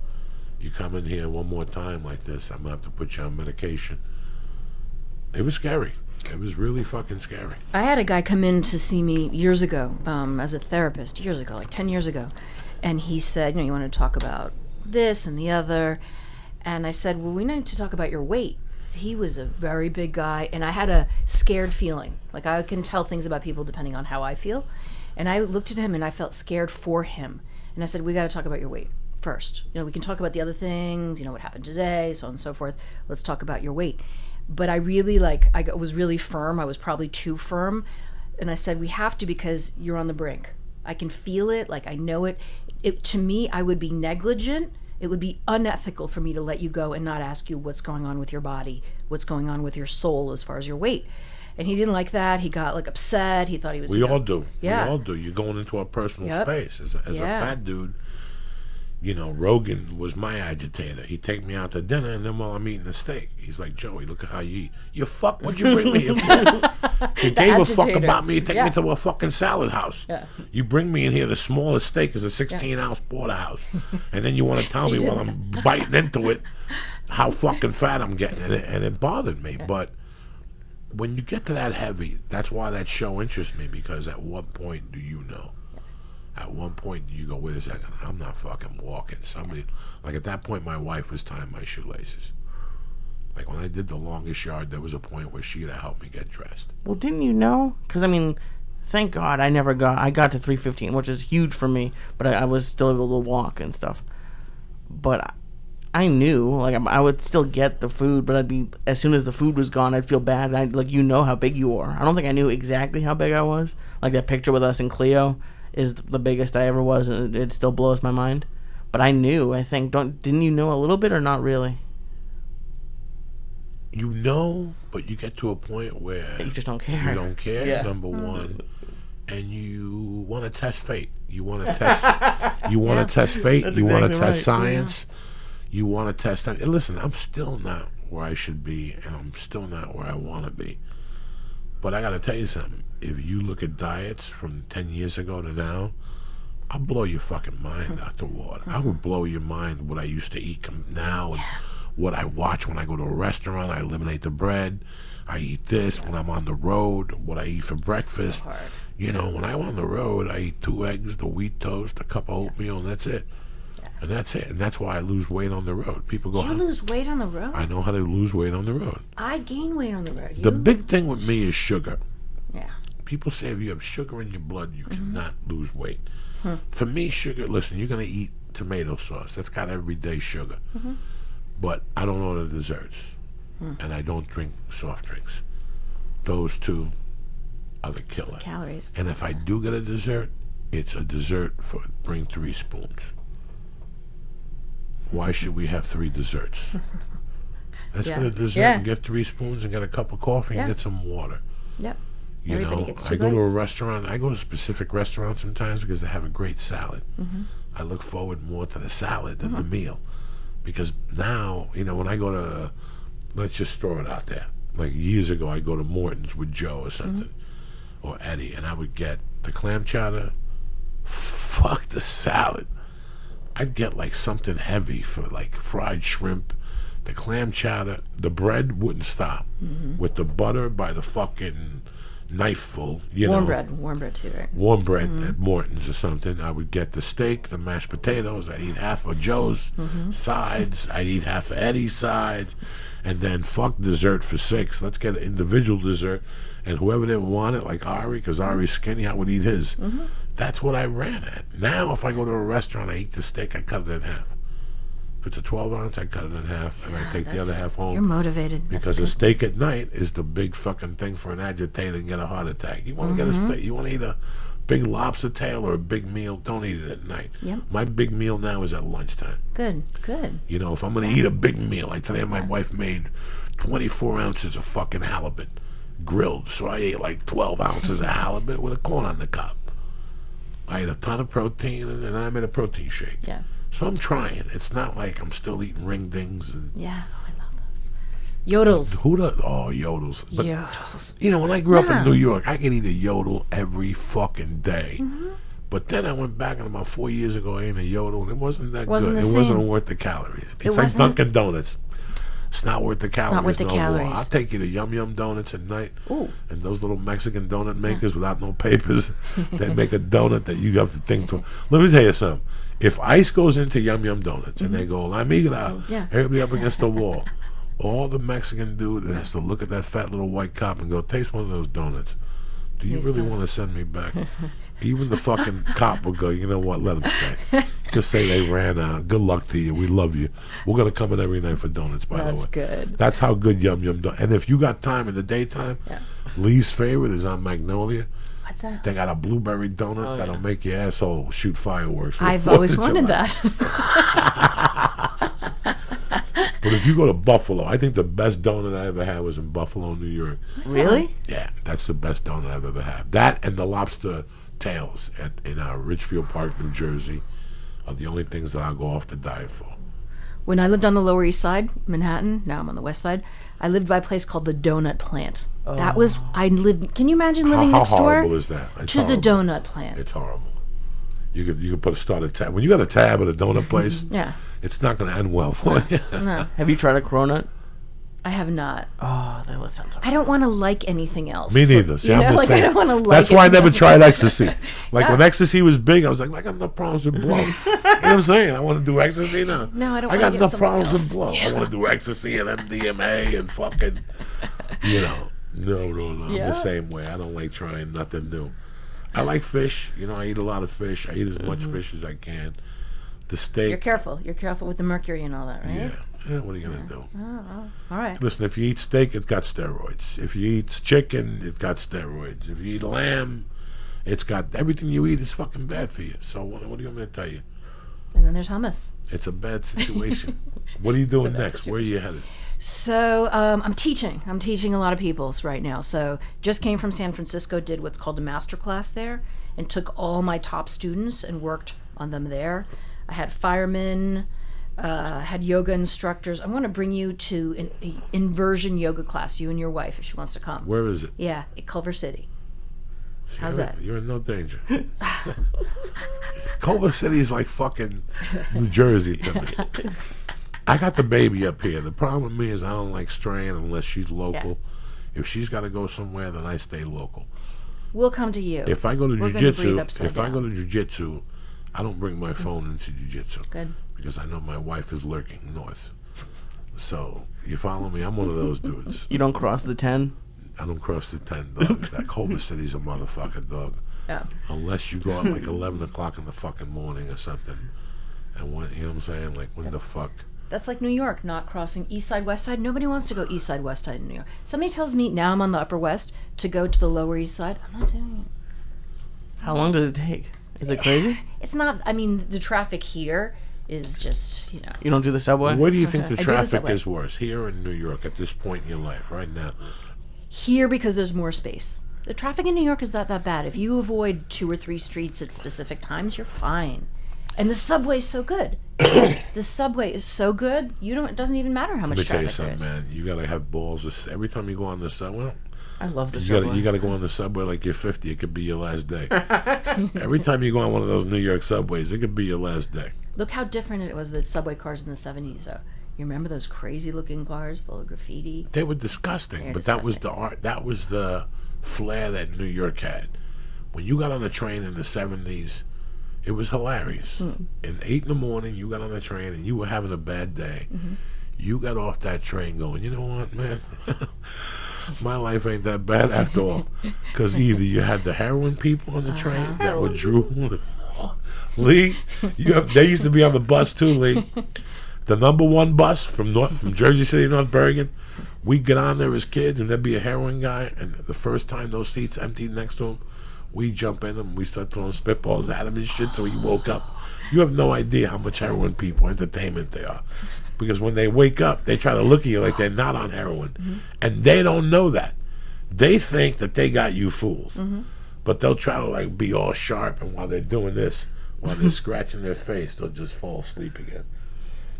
you come in here one more time like this, I'm going to have to put you on medication. It was scary. It was really fucking scary. I had a guy come in to see me years ago as a therapist, years ago, like 10 years ago. And he said, you want to talk about this and the other. And I said, well, we need to talk about your weight. He was a very big guy, and I had a scared feeling. Like, I can tell things about people depending on how I feel. And I looked at him, and I felt scared for him. And I said, we got to talk about your weight first. We can talk about the other things, what happened today, so on and so forth. Let's talk about your weight. But I really, I was really firm. I was probably too firm. And I said, we have to, because you're on the brink. I can feel it. I know it. To me, I would be negligent. It would be unethical for me to let you go and not ask you what's going on with your body, what's going on with your soul as far as your weight. And he didn't like that. He got upset. He thought he was. We all do. Yeah. We all do. You're going into our personal Yep. space. As a fat dude, Rogan was my agitator. He'd take me out to dinner, and then while I'm eating the steak, he's like, Joey, look at how you eat. You fuck, what'd you bring me here for? He gave a fuck agitator. about me. He'd take Yeah. me to a fucking salad house. Yeah. You bring me in here, the smallest steak is a 16-ounce porterhouse. And then you want to tell me while I'm biting into it how fucking fat I'm getting. And it bothered me. Yeah. But when you get to that heavy, that's why that show interests me, because at what point do you know? At one point, you go, wait a second, I'm not fucking walking. Somebody, at that point, my wife was tying my shoelaces. When I did the longest yard, there was a point where she'd have helped me get dressed. Well, didn't you know? Because, thank God I got to 315, which is huge for me, but I was still able to walk and stuff. But I knew, I would still get the food, but as soon as the food was gone, I'd feel bad. How big you are. I don't think I knew exactly how big I was. That picture with us and Cleo is the biggest I ever was, and it still blows my mind. But I knew, I think. Didn't you know a little bit or not really? You know, but you get to a point where you just don't care. You don't care, Yeah. number one. And you want to test fate. You want to test you want to test fate. That's You want to exactly test right. science. You want to test and listen, I'm still not where I should be, and I'm still not where I want to be. But I got to tell you something. If you look at diets from 10 years ago to now, I'll blow your fucking mind out the water. I would blow your mind what I used to eat now and what I watch when I go to a restaurant. I eliminate the bread. I eat this when I'm on the road, what I eat for breakfast. So hard. When I'm on the road, I eat 2 eggs, the wheat toast, a cup of oatmeal, and that's it. And that's it. And that's why I lose weight on the road. People go, You lose weight on the road? I know how to lose weight on the road. I gain weight on the road. The big thing with me is sugar. Yeah. People say if you have sugar in your blood, you cannot lose weight. For me, sugar, listen, you're going to eat tomato sauce. That's got everyday sugar. But I don't order desserts. And I don't drink soft drinks. Those two are the killer. Calories. And if I do get a dessert, it's a dessert for bring 3 spoons. Why should we have 3 desserts? Let's get a dessert and get 3 spoons and get a cup of coffee and get some water. Yep. You Everybody know, gets 2 I go to a bites. restaurant. I go to specific restaurants sometimes because they have a great salad. I look forward more to the salad than the meal. Because now, when I go to, let's just throw it out there. Years ago, I go to Morton's with Joe or something, or Eddie, and I would get the clam chowder. Fuck the salad. I'd get something heavy for fried shrimp, the clam chowder. The bread wouldn't stop with the butter by the fucking knifeful. Warm bread too, right? Warm bread at Morton's or something. I would get the steak, the mashed potatoes. I'd eat half of Joe's sides. I'd eat half of Eddie's sides. And then fuck dessert for 6. Let's get an individual dessert. And whoever didn't want it, like Ari, because Ari's skinny, I would eat his. That's what I ran at. Now, if I go to a restaurant, I eat the steak, I cut it in half. If it's a 12-ounce, I cut it in half, and I take the other half home. You're motivated. Because a steak at night is the big fucking thing for an agitator and get a heart attack. You want to get a steak, you want to eat a big lobster tail or a big meal, don't eat it at night. Yep. My big meal now is at lunchtime. Good. If I'm going to eat a big meal, like today my wife made 24 ounces of fucking halibut grilled. So I ate 12 ounces of halibut with a corn on the cob. I ate a ton of protein, and then I made a protein shake. Yeah. So I'm trying. It's not like I'm still eating ring dings. And Yeah. Oh, I love those. Yodels. Yodels. But, Yodels. when I grew up in New York, I could eat a yodel every fucking day. But then I went back and about 4 years ago, I ate a yodel, and it wasn't that Wasn't good. the It wasn't same. worth the calories. It's like wasn't Dunkin' Donuts. It's not worth the calories. not worth the no more. calories. I'll take you to Yum Yum Donuts at night. Ooh. And those little Mexican donut makers without no papers, they make a donut that you have to think to. Let me tell you something. If ICE goes into Yum Yum Donuts and they go, La Migra, Yeah. everybody up against the wall, all the Mexican dude has to look at that fat little white cop and go, taste one of those donuts. Do you really want to send me back? Even the fucking cop would go, you know what, let them stay. Just say they ran out. Good luck to you. We love you. We're going to come in every night for donuts, by the way. That's good. That's how good Yum Yum Donuts. And if you got time in the daytime, Lee's favorite is on Magnolia. What's that? They got a blueberry donut that'll make your asshole shoot fireworks. for the I've 4th always of wanted July. that. But if you go to Buffalo, I think the best donut I ever had was in Buffalo, New York. Really? Yeah, that's the best donut I've ever had. That and the lobster tails in Ridgefield Park, New Jersey, are the only things that I'll go off the diet for. When I lived on the Lower East Side, Manhattan, now I'm on the West Side, I lived by a place called the Donut Plant. That was, I lived, can you imagine living How next door horrible is that? It's to the horrible. Donut Plant? It's horrible. You could start a tab. When you got a tab at a donut place, Yeah. it's not going to end well for you. No, Have you tried a cronut? I have not. Oh, that sounds. I don't want to like anything else. Me neither. See, You I'm know, just like, saying. I don't want to like That's why I never anything tried ecstasy. Like when ecstasy was big, I was like, I got no problems with blow. You know what I'm saying? I want to do ecstasy now. No, I don't I wanna got get no something problems else. with blow. I want to do ecstasy and MDMA and fucking, you know. No. I'm Yeah. the same way. I don't like trying nothing new. I like fish. You know, I eat a lot of fish. I eat as much fish as I can. The steak. You're careful. You're careful with the mercury and all that, right? Yeah, what are you going to do? All right. Listen, if you eat steak, it's got steroids. If you eat chicken, it's got steroids. If you eat lamb, it's got everything you eat is fucking bad for you. So what do you want me to tell you? And then there's hummus. It's a bad situation. What are you doing bad next? Where are you headed? So I'm teaching. I'm teaching a lot of people right now. So just came from San Francisco, did what's called a master class there, and took all my top students and worked on them there. I had firemen, had yoga instructors. I want to bring you to an inversion yoga class, you and your wife, if she wants to come. Where is it? Yeah, at Culver City. How's that? You're in no danger. Culver City is like fucking New Jersey to me. I got the baby up here. The problem with me is I don't like straying unless she's local. If she's got to go somewhere, then I stay local. We'll come to you. If I go to We're gonna breathe jiu-jitsu, upside if I down. go to jiu-jitsu, I don't bring my phone into jiu-jitsu. Good. Because I know my wife is lurking north. So, you follow me? I'm one of those dudes. You don't cross the 10? I don't cross the 10, dog. That Culver City's a motherfucker, dog. Yeah. Unless you go out like 11 o'clock in the fucking morning or something. And when, you know what I'm saying? Like, when the fuck? That's like New York, not crossing East Side, West Side. Nobody wants to go East Side, West Side in New York. Somebody tells me now I'm on the Upper West to go to the Lower East Side. I'm not doing it. How long does it take? Is it crazy? It's not, I mean, the traffic here is just, you know. You don't do the subway? Where do you think the I do the traffic subway. is worse? Here or in New York at this point in your life, right now? Here because there's more space. The traffic in New York is not that bad. If you avoid 2 or 3 streets at specific times, you're fine. And the subway's so good. The subway is so good, it doesn't even matter how Let me much tell you traffic there something, is. man. You gotta have balls. Every time you go on the subway, I love the you subway. gotta go on the subway like you're 50. It could be your last day. Every time you go on one of those New York subways, it could be your last day. Look how different it was, the subway cars in the 70s, though. You remember those crazy looking cars full of graffiti? They were disgusting, but that was the art. That was the flair that New York had. When you got on the train in the 70s, it was hilarious. At 8 in the morning, you got on the train and you were having a bad day. You got off that train going, you know what, man? My life ain't that bad after all. Because either you had the heroin people on the train that would drool. Lee, they used to be on the bus too, Lee. The number 1 bus from Jersey City, North Bergen. We'd get on there as kids and there'd be a heroin guy. And the first time those seats emptied next to him, we jump in them, we start throwing spitballs at him and shit till he woke up. You have no idea how much heroin people, entertainment they are. Because when they wake up, they try to look at you like they're not on heroin. And they don't know that. They think that they got you fooled. But they'll try to like be all sharp, and while they're doing this, while they're scratching their face, they'll just fall asleep again.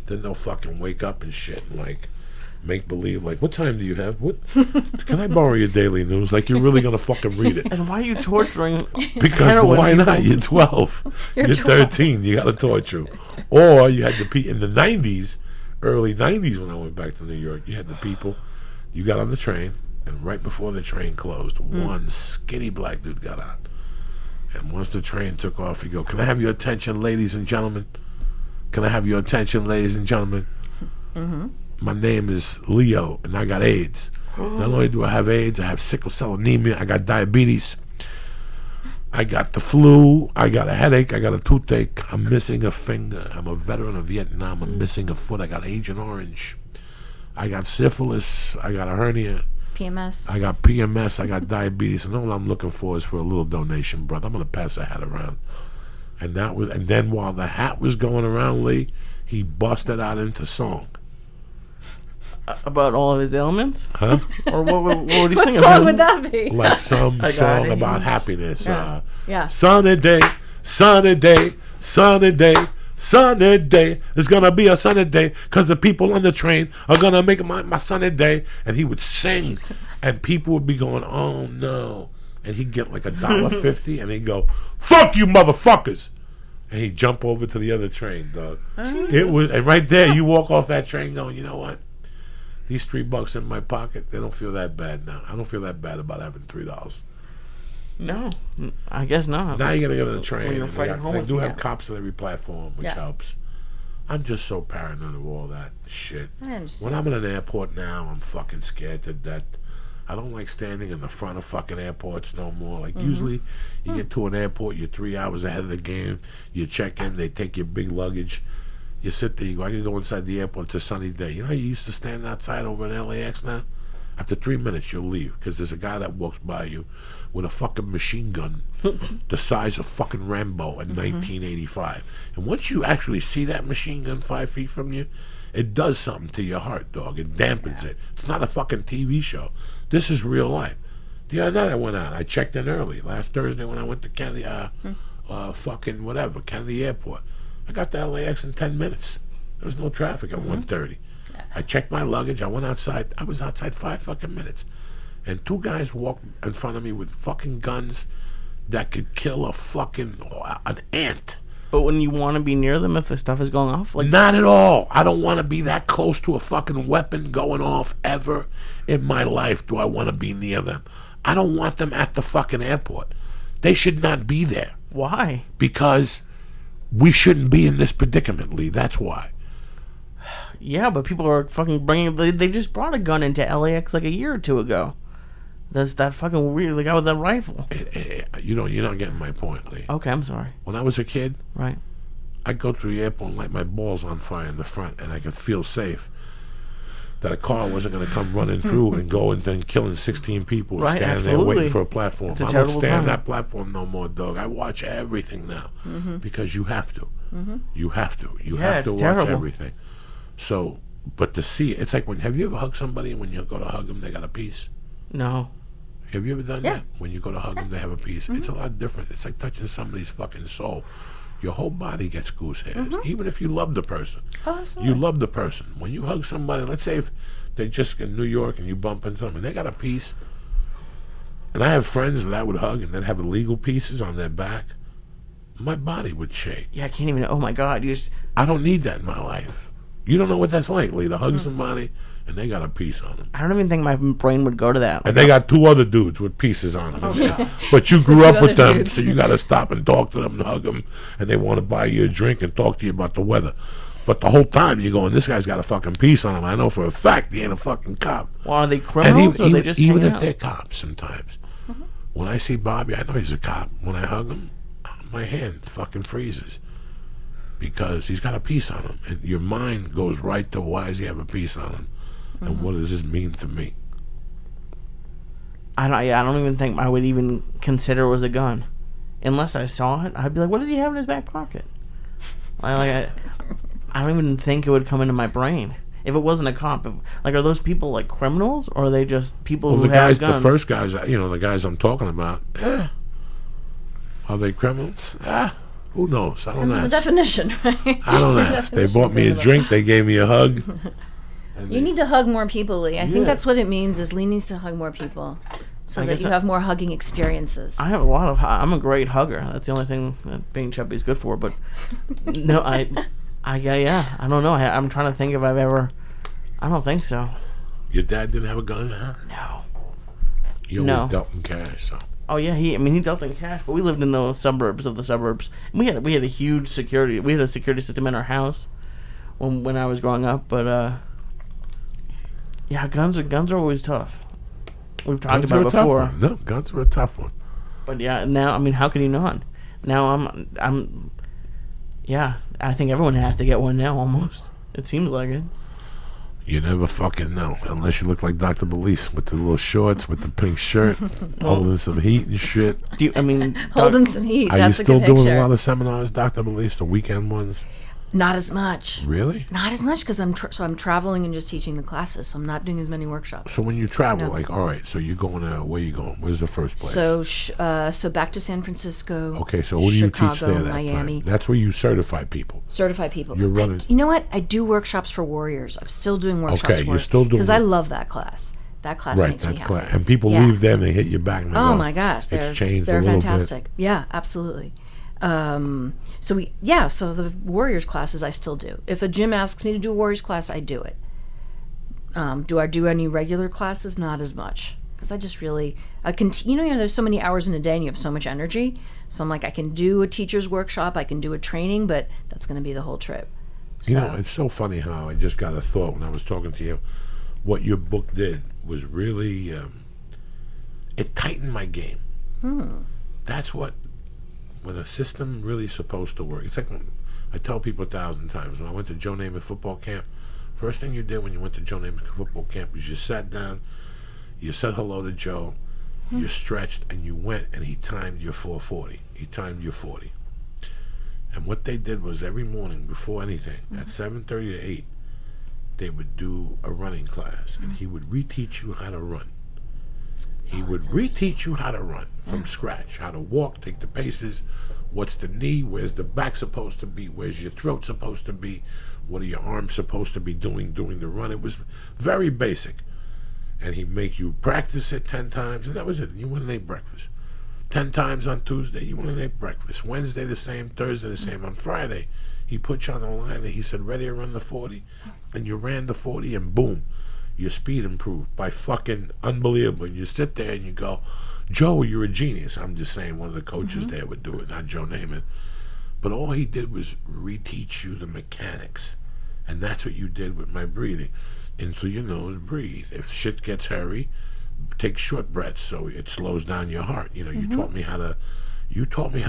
Then they'll fucking wake up and shit and like make believe like, what time do you have? What can I borrow your daily news? Like you're really gonna fucking read it. And why are you torturing Because heroin why people? not? You're 12. You're 12. 13. You got to torture. Or you had the in the 90s, early 90s when I went back to New York. You had the people, you got on the train, and right before the train closed, one skinny black dude got out. And once the train took off, he go, "Can I have your attention, ladies and gentlemen? Can I have your attention, ladies and gentlemen? My name is Leo, and I got AIDS. Not only do I have AIDS, I have sickle cell anemia, I got diabetes, I got the flu, I got a headache, I got a toothache, I'm missing a finger, I'm a veteran of Vietnam, I'm missing a foot, I got Agent Orange, I got syphilis, I got a hernia, PMS. I got PMS, I got diabetes, and all I'm looking for is for a little donation, brother. I'm gonna pass a hat around." And then while the hat was going around, Lee, he busted out into song. About all of his ailments? Huh? Or what would he What sing song about? would that be? Like some I got song it. about happiness. Yeah. Sunny day, sunny day, sunny day, sunny day. It's gonna be a sunny day because the people on the train are gonna make my sunny day. And he would sing, and people would be going, "Oh no!" And he'd get like $1.50, and he'd go, "Fuck you, motherfuckers!" And he'd jump over to the other train, dog. It was, and right there, you walk off that train going, "You know what? These $3 in my pocket, they don't feel that bad now. I don't feel that bad about having $3. No, I guess not. Now you're gonna get on the train. When you're and fighting they homeless, do have yeah. cops at every platform, which Yeah. helps. I'm just so paranoid of all that shit. I understand. When I'm in an airport now, I'm fucking scared to death. I don't like standing in the front of fucking airports no more. Like usually, you get to an airport, you're 3 hours ahead of the game. You check in, they take your big luggage. You sit there, you go, "I can go inside the airport, it's a sunny day." You know how you used to stand outside over in LAX now? After 3 minutes, you'll leave because there's a guy that walks by you with a fucking machine gun the size of fucking Rambo in 1985. And once you actually see that machine gun 5 feet from you, it does something to your heart, dog. It dampens it. It's not a fucking TV show. This is real life. The other night I went out. I checked in early. Last Thursday when I went to Kennedy, Kennedy Airport. I got to LAX in 10 minutes. There was no traffic at 1:30. I checked my luggage. I went outside. I was outside 5 fucking minutes. And 2 guys walked in front of me with fucking guns that could kill an ant. But when you want to be near them if the stuff is going off? Like, Not at all. I don't want to be that close to a fucking weapon going off ever in my life. Do I want to be near them? I don't want them at the fucking airport. They should not be there why? because we shouldn't be in this predicament, Lee. That's why. Yeah, but people are fucking bringing... They just brought a gun into LAX like a year or two ago. That's that fucking weird... The guy with that rifle. You're not getting my point, Lee. Okay, I'm sorry. When I was a kid, Right. I'd go through the airport and light my balls on fire in the front, and I could feel safe that a car wasn't going to come running through and go and then killing 16 people Right, standing there absolutely. waiting for a platform. It's a I don't terrible stand time. that platform no more, dog. I watch everything now because you have to. You have to. You Yeah, have to it's watch terrible. everything. So, but to see it, it's like have you ever hugged somebody and when you go to hug them, they got a piece? No. Have you ever done Yeah. that? When you go to hug them, they have a piece. It's a lot different. It's like touching somebody's fucking soul. Your whole body gets goose hairs, even if you love the person. Oh, absolutely. You love the person. When you hug somebody, let's say if they're just in New York and you bump into them and they got a piece, and I have friends that I would hug and they'd have illegal pieces on their back, my body would shake. Yeah, I can't even... Oh, my God. You just... I don't need that in my life. You don't know what that's like, Lee, to hug somebody and they got a piece on them. I don't even think my brain would go to that. And they got 2 other dudes with pieces on them. Oh, But you It's the grew 2 up with other them, dudes. so you got to stop and talk to them and hug them, and they want to buy you a drink and talk to you about the weather. But the whole time you're going, this guy's got a fucking piece on him. I know for a fact he ain't a fucking cop. Well, are they And criminals or they just even hang if out? they're cops sometimes, when I see Bobby, I know he's a cop. When I hug him, my hand fucking freezes. Because he's got a piece on him. And your mind goes right to why does he have a piece on him? And what does this mean to me? I don't even think I would even consider it was a gun. Unless I saw it, I'd be like, what does he have in his back pocket? I don't even think it would come into my brain. If it wasn't a cop, are those people like criminals or are they just people Well, who have guns? the first guys, the guys I'm talking about, are they criminals? Who knows? I don't Depends on the ask. definition, right? I don't ask. They bought me a drink. They gave me a hug. You need to hug more people, Lee. I Yeah. think that's what it means. Is Lee needs to hug more people, so I that guess you have more hugging experiences. I have a lot of... I'm a great hugger. That's the only thing that being chubby is good for. But no, I Yeah. I don't know. I'm trying to think if I've ever. I don't think so. Your dad didn't have a gun in the house? No. He always dealt in cash, so. Oh yeah, he dealt in cash, but we lived in the suburbs of the suburbs. We had a huge security. We had a security system in our house when I was growing up, but yeah, guns are always tough. We've talked about it before. No, guns are a tough one. But yeah, now I mean, how can you not? Now I'm yeah, I think everyone has to get one now. Almost, it seems like it. You never fucking know, unless you look like Dr. Belisa with the little shorts, with the pink shirt, holding some heat and shit. Holding some heat. Are That's you still a good doing picture. a lot of seminars, Dr. Belisa, the weekend ones? Not as much. Really? Not as much because I'm traveling and just teaching the classes, so I'm not doing as many workshops. So when you travel, like, all right, so you're going where you going? Where's the first place? So back to San Francisco. Okay, so what do you teach there? Miami. That's where you certify people. Certify people. You're running. You know what? I do workshops for warriors. I'm still doing workshops. Okay, you're still doing because I love that class. That class right, makes me happy. class. And people leave there and they hit you back. And they Oh go, my gosh, they're fantastic. Yeah, absolutely. So the Warriors classes I still do. If a gym asks me to do a Warriors class, I do it. Do I do any regular classes? Not as much. Because I just really, there's so many hours in a day and you have so much energy. So I'm like, I can do a teacher's workshop, I can do a training, but that's going to be the whole trip. So. You know, it's so funny how I just got a thought when I was talking to you. What your book did was really, it tightened my game. That's when a system really is supposed to work. It's like I tell people 1,000 times, when I went to Joe Namath football camp, first thing you did when you went to Joe Namath football camp is you sat down, you said hello to Joe, you stretched, and you went, and he timed your 440. He timed your 40. And what they did was every morning before anything, at 7:30 to 8, they would do a running class, and he would reteach you how to run. He would reteach you how to run from scratch, how to walk, take the paces, what's the knee, where's the back supposed to be, where's your throat supposed to be, what are your arms supposed to be doing during the run. It was very basic. And he'd make you practice it 10 times, and that was it. You went and ate breakfast. 10 times on Tuesday, you went and ate breakfast. Wednesday the same, Thursday the same. On Friday, he put you on the line and he said, ready to run the 40? And you ran the 40 and boom, your speed improved by fucking unbelievable. And you sit there and you go, Joe, you're a genius. I'm just saying one of the coaches there would do it, not Joe Namath. But all he did was reteach you the mechanics. And that's what you did with my breathing. In through your nose, breathe. If shit gets hairy, take short breaths so it slows down your heart. You know, you taught me how to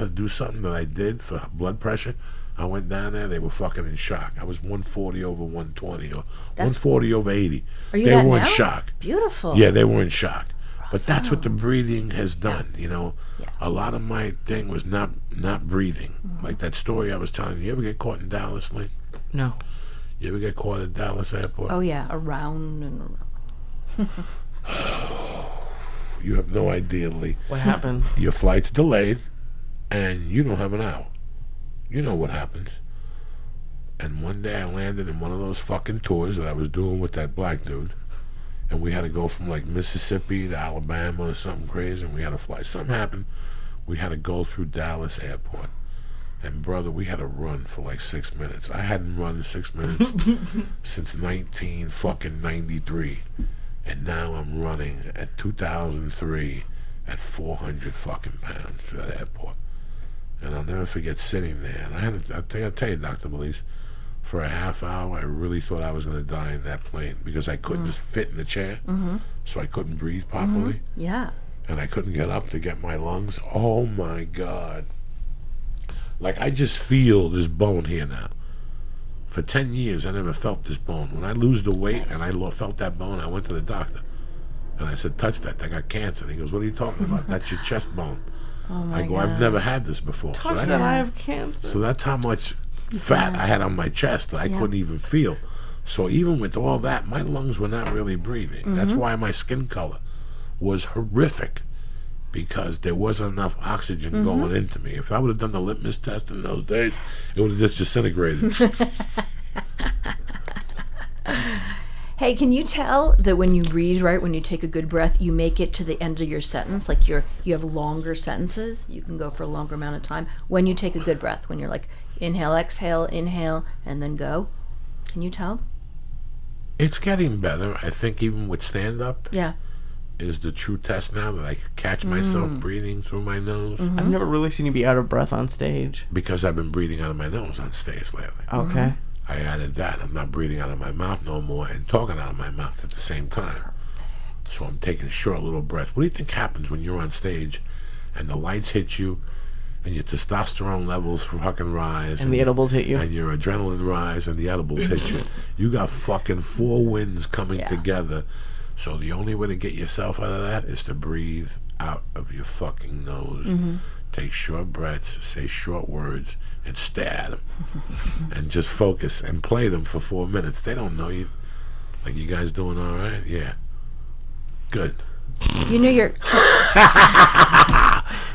do something that I did for blood pressure. I went down there, they were fucking in shock. I was 140 over 120 or 140 over 80. Are you they that were in now? shock. Beautiful. Yeah, they were in shock. But that's what the breathing has done, you know. Yeah. A lot of my thing was not breathing. Like that story I was telling you. You ever get caught in Dallas, Lee? No. You ever get caught at Dallas airport? Oh yeah, around and around. You have no idea, Lee. What happened? Your flight's delayed, and you don't have an hour. You know what happens. And one day I landed in one of those fucking tours that I was doing with that black dude, and we had to go from like Mississippi to Alabama or something crazy, and we had to fly. Something happened. We had to go through Dallas airport. And brother, we had to run for like 6 minutes. I hadn't run 6 minutes since 1993. And now I'm running at 2003 at 400 fucking pounds through that airport. And I'll never forget sitting there. And I'll tell you, Dr. Belisa, for a half hour, I really thought I was going to die in that plane because I couldn't fit in the chair, so I couldn't breathe properly. Yeah. And I couldn't get up to get my lungs. Oh my God. Like, I just feel this bone here now. For 10 years, I never felt this bone. When I lose the weight and I felt that bone, I went to the doctor. And I said, touch that. I got cancer. And he goes, what are you talking about? That's your chest bone. Oh my I go, God. I've never had this before. Touch that, I have cancer. So that's how much fat I had on my chest that I couldn't even feel. So even with all that, my lungs were not really breathing. That's why my skin color was horrific. Because there wasn't enough oxygen going into me. If I would have done the litmus test in those days, it would have just disintegrated. Hey, Hey, can you tell that when you breathe right, when you take a good breath, you make it to the end of your sentence? Like you have longer sentences. You can go for a longer amount of time when you take a good breath. When you're like inhale, exhale, and then go. Can you tell? It's getting better. I think even with stand-up Yeah. is the true test now that I can catch myself breathing through my nose. I've never really seen you be out of breath on stage. Because I've been breathing out of my nose on stage lately. Okay. I added that. I'm not breathing out of my mouth no more and talking out of my mouth at the same time. So I'm taking short little breaths. What do you think happens when you're on stage and the lights hit you and your testosterone levels fucking rise And the edibles hit you. and your adrenaline rise and the edibles hit you? You got fucking 4 winds coming together. So the only way to get yourself out of that is to breathe out of your fucking nose. Take short breaths, say short words, and stare at them. And just focus and play them for 4 minutes. They don't know you. Like, you guys doing all right? Yeah. Good. You know you're.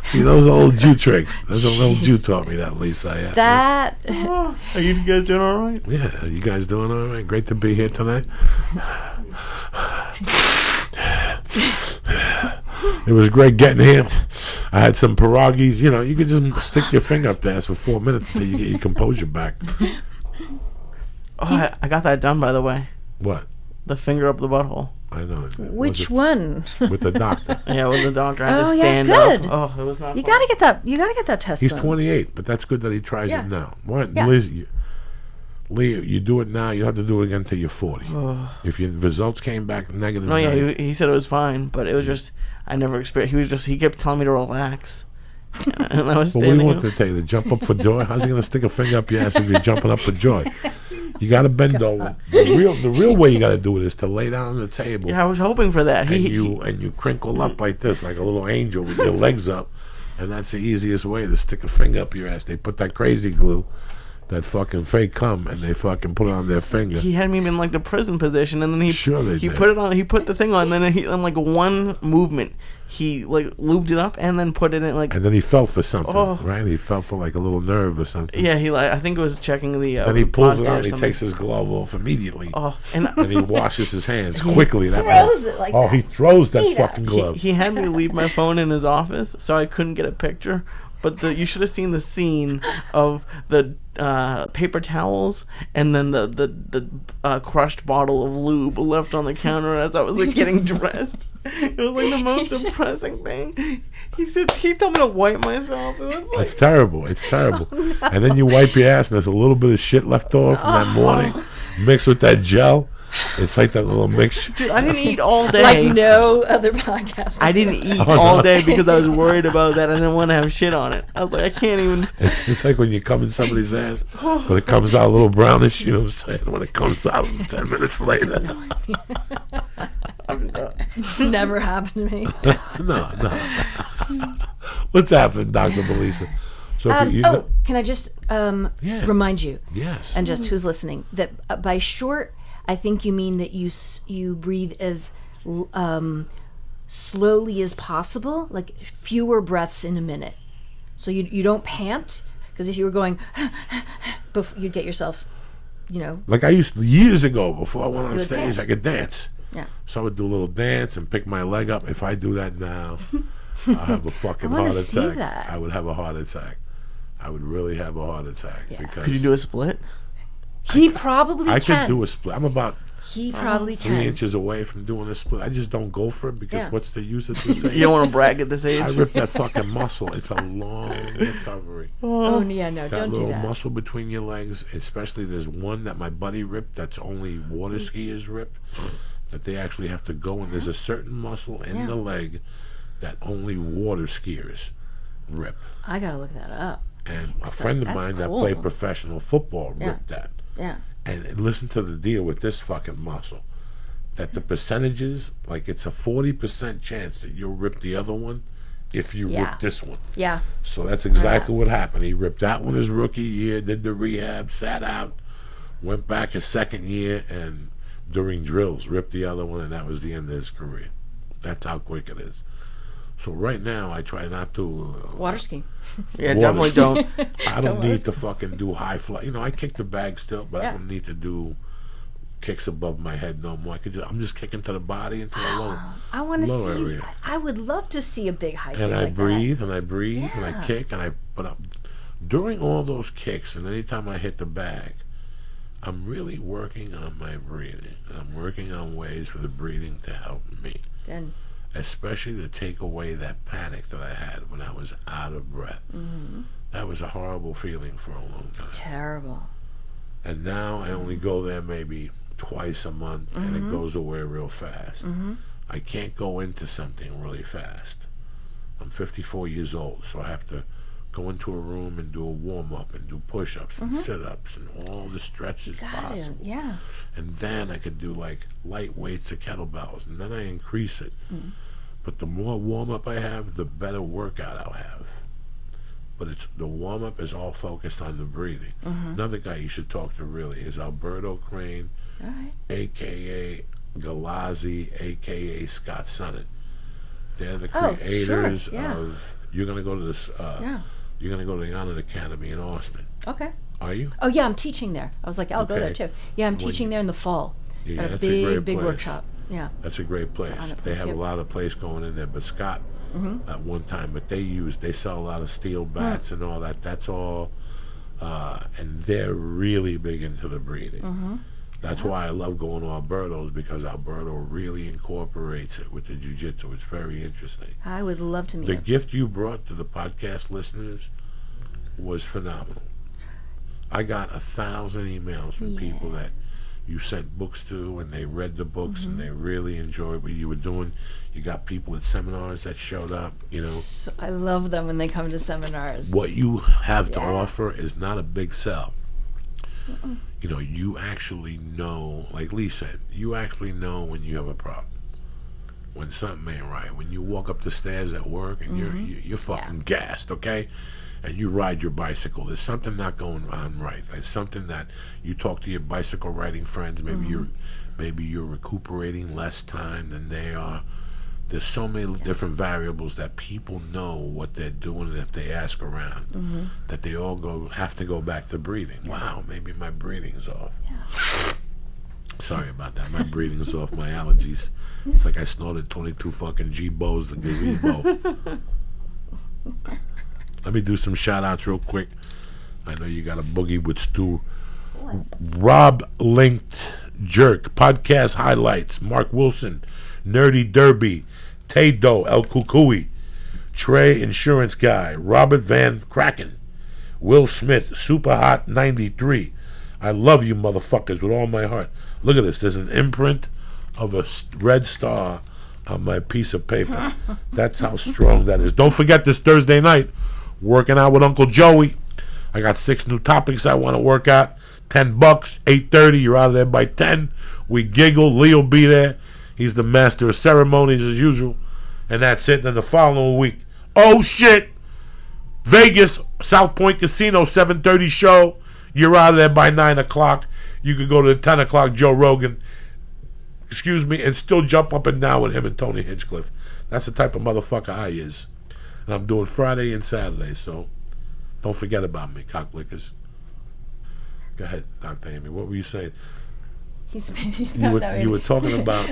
See, those are old Jew tricks. Those are old Jew taught me that, Lisa. Yeah. That. Are you guys doing all right? Yeah, you guys doing all right? Great to be here tonight. It was great getting here. I had some pierogies. You know, you could just stick your finger up there for 4 minutes until you get your composure back. Oh, I got that done, by the way. What? The finger up the butthole. I know. Which one? With the doctor. Yeah, with the doctor. I had Oh, to yeah, stand good. up. Oh, it was not You fun. gotta get that. You gotta get that test He's done. 28, but that's good that he tries Yeah. it now. What, Yeah. Liz? Lee, you do it now. You have to do it again until you're 40. If your results came back negative, No, yeah, he said it was fine, but it was just I never experienced. He kept telling me to relax, and I was But what do standing you up. want to tell you? To jump up for joy? How's he going to stick a finger up your ass if you're jumping up for joy? You got to bend over. The real way you got to do it is to lay down on the table. Yeah, I was hoping for that. and you crinkle up like this, like a little angel with your legs up, and that's the easiest way to stick a finger up your ass. They put that crazy glue, that fucking fake cum, and they fucking put it on their finger. He had me in like the prison position, and then he Sure they he did. put it on. He put the thing on, and then he in like one movement, he like lubed it up, and then put it in like And then he felt for something, Oh. right? He felt for like a little nerve or something. yeah. He like I think it was checking the. Then he pulls it prostate out or and he something. takes his glove off immediately. Oh, and And he washes his hands quickly. That throws it like oh, that. he throws that Eat it. fucking glove. he had me leave my phone in his office, so I couldn't get a picture. But you should have seen the scene of the paper towels and then the crushed bottle of lube left on the counter as I was like getting dressed. It was like the most depressing thing. He told me to wipe myself. It was like It's terrible. It's terrible. And then you wipe your ass and there's a little bit of shit left over from that morning mixed with that gel. It's like that little mixture. dude, I didn't eat all day. Like no other podcast. I didn't eat Oh, all no. day because I was worried about that. I didn't want to have shit on it. I was like, I can't even. It's like when you come in somebody's ass, but it comes out a little brownish, you know what I'm saying? When it comes out 10 minutes later. It's never happened to me. No. What's happening, Dr. Belisa? So if you Can I just Yeah. remind you, yes. and just who's listening, that by short, I think you mean that you breathe as slowly as possible, like fewer breaths in a minute. So you don't pant, because if you were going, you'd get yourself, Like I used to, years ago, before I went on would stage, dance. I could dance. Yeah. So I would do a little dance and pick my leg up. If I do that now, I'll have a fucking I wanna heart see attack. that. I would have a heart attack. I would really have a heart attack because Could you do a split? He probably I can. could do a split. I'm about He probably 3 can. inches away from doing a split. I just don't go for it because Yeah. what's the use at this age? You don't want to brag at this age. I rip that fucking muscle. It's a long recovery. Oh yeah, no, That don't do little that. muscle between your legs, especially there's one that my buddy ripped that's only water skiers rip, that they actually have to go and there's a certain muscle in Yeah. the leg that only water skiers rip. I gotta look that up. And a So friend of that's mine that cool. played professional football Yeah. ripped that. Yeah. And listen to the deal with this fucking muscle. That the percentages, like it's a 40% chance that you'll rip the other one if you Yeah. rip this one. Yeah. So that's exactly what happened. He ripped that one his rookie year, did the rehab, sat out, went back his second year, and during drills ripped the other one, and that was the end of his career. That's how quick it is. So right now, I try not to. Water ski. Yeah, Water definitely ski. don't. I don't need to fucking do high fly. I kick the bag still, but I Yeah. don't need to do kicks above my head no more. I'm just kicking to the body and to the lower. I want to lower see. area. I would love to see a big high kick And I like breathe, that. and I breathe, and I Yeah. kick, and during all those kicks, and anytime I hit the bag, I'm really working on my breathing. I'm working on ways for the breathing to help me, Then especially to take away that panic that I had when I was out of breath. That was a horrible feeling for a long time. terrible. And now I only go there maybe twice a month, and it goes away real fast. I can't go into something really fast. I'm 54 years old, so I have to go into a room and do a warm-up and do push-ups and sit-ups and all the stretches Got it. possible. Yeah. And then I could do like light weights or kettlebells, and then I increase it. But the more warm-up I have, the better workout I'll have. But the warm-up is all focused on the breathing. Another guy you should talk to really is Alberto Crane, All right. a.k.a. Galazzi, a.k.a. Scott Sonnet. They're the Oh, creators sure, yeah. of... You're going to go to this... Yeah. You're going to go to the Honor Academy in Austin. Okay. Are you? Oh yeah, I'm teaching there. I was like, I'll go there Okay. too. Yeah, I'm When- teaching there in the fall. Yeah, Got a that's a great big place. workshop. Yeah. That's a great place. Honor They place, have yep. a lot of place going in there. But Scott, at one time, but they sell a lot of steel bats and all that. That's all, and they're really big into the breathing. That's why I love going to Alberto's, because Alberto really incorporates it with the jiu-jitsu. It's very interesting. I would love to meet The him. gift you brought to the podcast listeners was phenomenal. I got 1,000 emails from people that you sent books to, and they read the books and they really enjoyed what you were doing. You got people at seminars that showed up. You know, So I love them when they come to seminars. what you have to Yeah. offer is not a big sell. You know, you actually know, like Lee said, you actually know when you have a problem, when something ain't right. When you walk up the stairs at work and you're fucking gassed, okay? And you ride your bicycle, there's something not going on right. There's something that you talk to your bicycle riding friends. Maybe you're recuperating less time than they are. There's so many different variables that people know what they're doing, and if they ask around, that they all have to go back to breathing. Wow, maybe my breathing's off. Sorry about that. My breathing's off. My allergies. It's like I snorted 22 fucking G-Bows the gazebo. Let me do some shout-outs real quick. I know you got a boogie with Stu. Rob Linked Jerk, podcast highlights. Mark Wilson, Nerdy Derby, Taydo El Kukui, Trey Insurance Guy, Robert Van Kraken, Will Smith, Super Hot 93. I love you motherfuckers with all my heart. Look at this. There's an imprint of a red star on my piece of paper. That's how strong that is. Don't forget this Thursday night, working out with Uncle Joey. I got 6 new topics I want to work out. $10, 8:30. You're out of there by 10. We giggle. Lee'll be there. He's the master of ceremonies as usual. And that's it. Then the following week, oh shit, Vegas, South Point Casino, 7:30 show. You're out of there by 9 o'clock. You could go to the 10 o'clock Joe Rogan, and still jump up and down with him and Tony Hinchcliffe. That's the type of motherfucker I is. And I'm doing Friday and Saturday, so don't forget about me, cocklickers. Go ahead, Dr. Amy. What were you saying? He's You were talking about...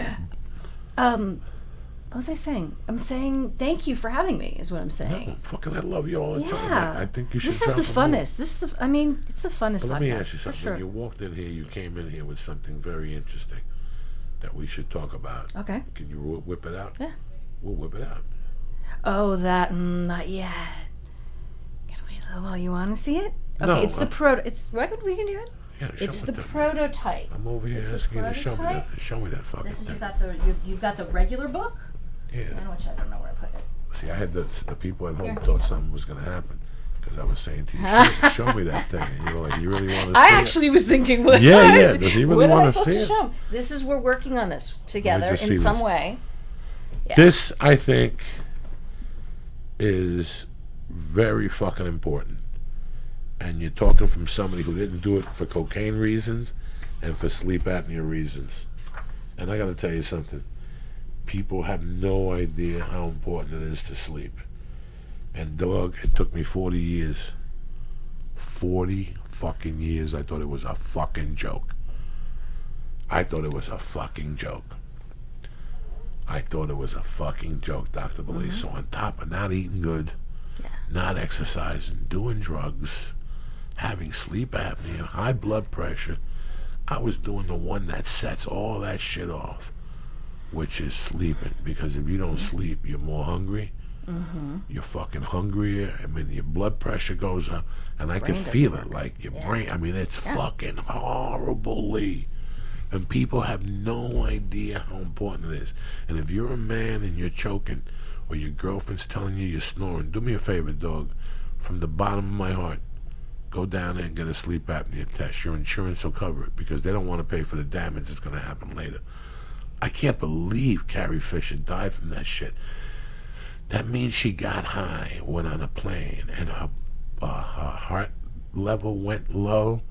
What was I saying? I'm saying thank you for having me, is what I'm saying. Fucking I love you all the time. Yeah. I think you should This is the travel more. funnest. This is it's the funnest But podcast. let me ask you for something. sure. When you walked in here, you came in here with something very interesting that we should talk about. Okay. Can you whip it out? Yeah. We'll whip it out. Oh, that not yet. Can we? Well, you want to see it? Okay, No, it's the proto. It's we can do it. Yeah, show It's it the to me. prototype. I'm over here It's the asking you to show me that. prototype. Show me that fucking This is thing. you've got the regular book, Yeah. and which I don't know where I put it. See, I had the people at home Here, thought here. something was going to happen because I was saying to you, show me that thing. And you were like, you really want to see I it? actually was thinking, what? Yeah, yeah. Does he really what am I wanna supposed see to it? show him? This is we're working on this together just see in some this. way. Yeah. This, I think, is very fucking important. And you're talking from somebody who didn't do it for cocaine reasons and for sleep apnea reasons. And I got to tell you something. People have no idea how important it is to sleep. And dog, it took me 40 years. 40 fucking years. I thought it was a fucking joke. I thought it was a fucking joke. I thought it was a fucking joke, Dr. Belisa. So on top of not eating good, not exercising, doing drugs, having sleep apnea, high blood pressure, I was doing the one that sets all that shit off, which is sleeping. Because if you don't sleep, you're more hungry. You're fucking hungrier. I mean, your blood pressure goes up, and I can feel it, like your brain. I mean, it's fucking horribly. And people have no idea how important it is. And if you're a man and you're choking, or your girlfriend's telling you you're snoring, do me a favor, dog. From the bottom of my heart, go down there and get a sleep apnea test. Your insurance will cover it, because they don't want to pay for the damage that's going to happen later. I can't believe Carrie Fisher died from that shit. That means she got high, went on a plane, and her heart level went low,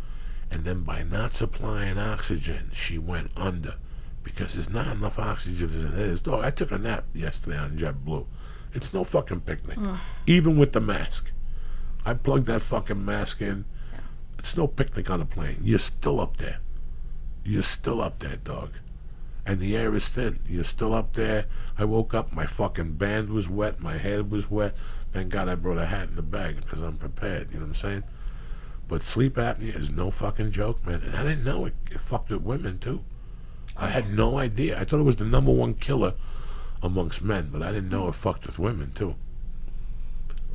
and then by not supplying oxygen, she went under, because there's not enough oxygen as it is. Dog, I took a nap yesterday on JetBlue. It's no fucking picnic, even with the mask. I plugged that fucking mask in. It's no picnic on a plane. You're still up there. You're still up there, dog. And the air is thin. You're still up there. I woke up, my fucking band was wet, my head was wet. Thank God I brought a hat in the bag, because I'm prepared, you know what I'm saying? But sleep apnea is no fucking joke, man. And I didn't know it fucked with women, too. I had no idea. I thought it was the number one killer amongst men, but I didn't know it fucked with women, too.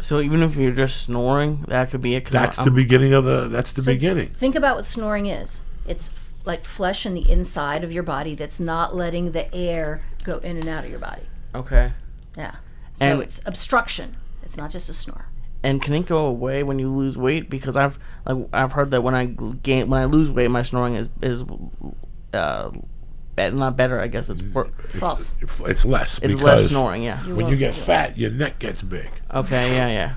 So even if you're just snoring, that could be it? That's the beginning of the... That's the beginning. Think about what snoring is. It's like flesh in the inside of your body that's not letting the air go in and out of your body. Okay. Yeah. So it's obstruction. It's not just a snore. And can it go away when you lose weight? Because I've heard that when I lose weight, my snoring is not better. I guess it's false. It's less. It's less snoring. Yeah. When you get fat, your neck gets big. Okay. Yeah.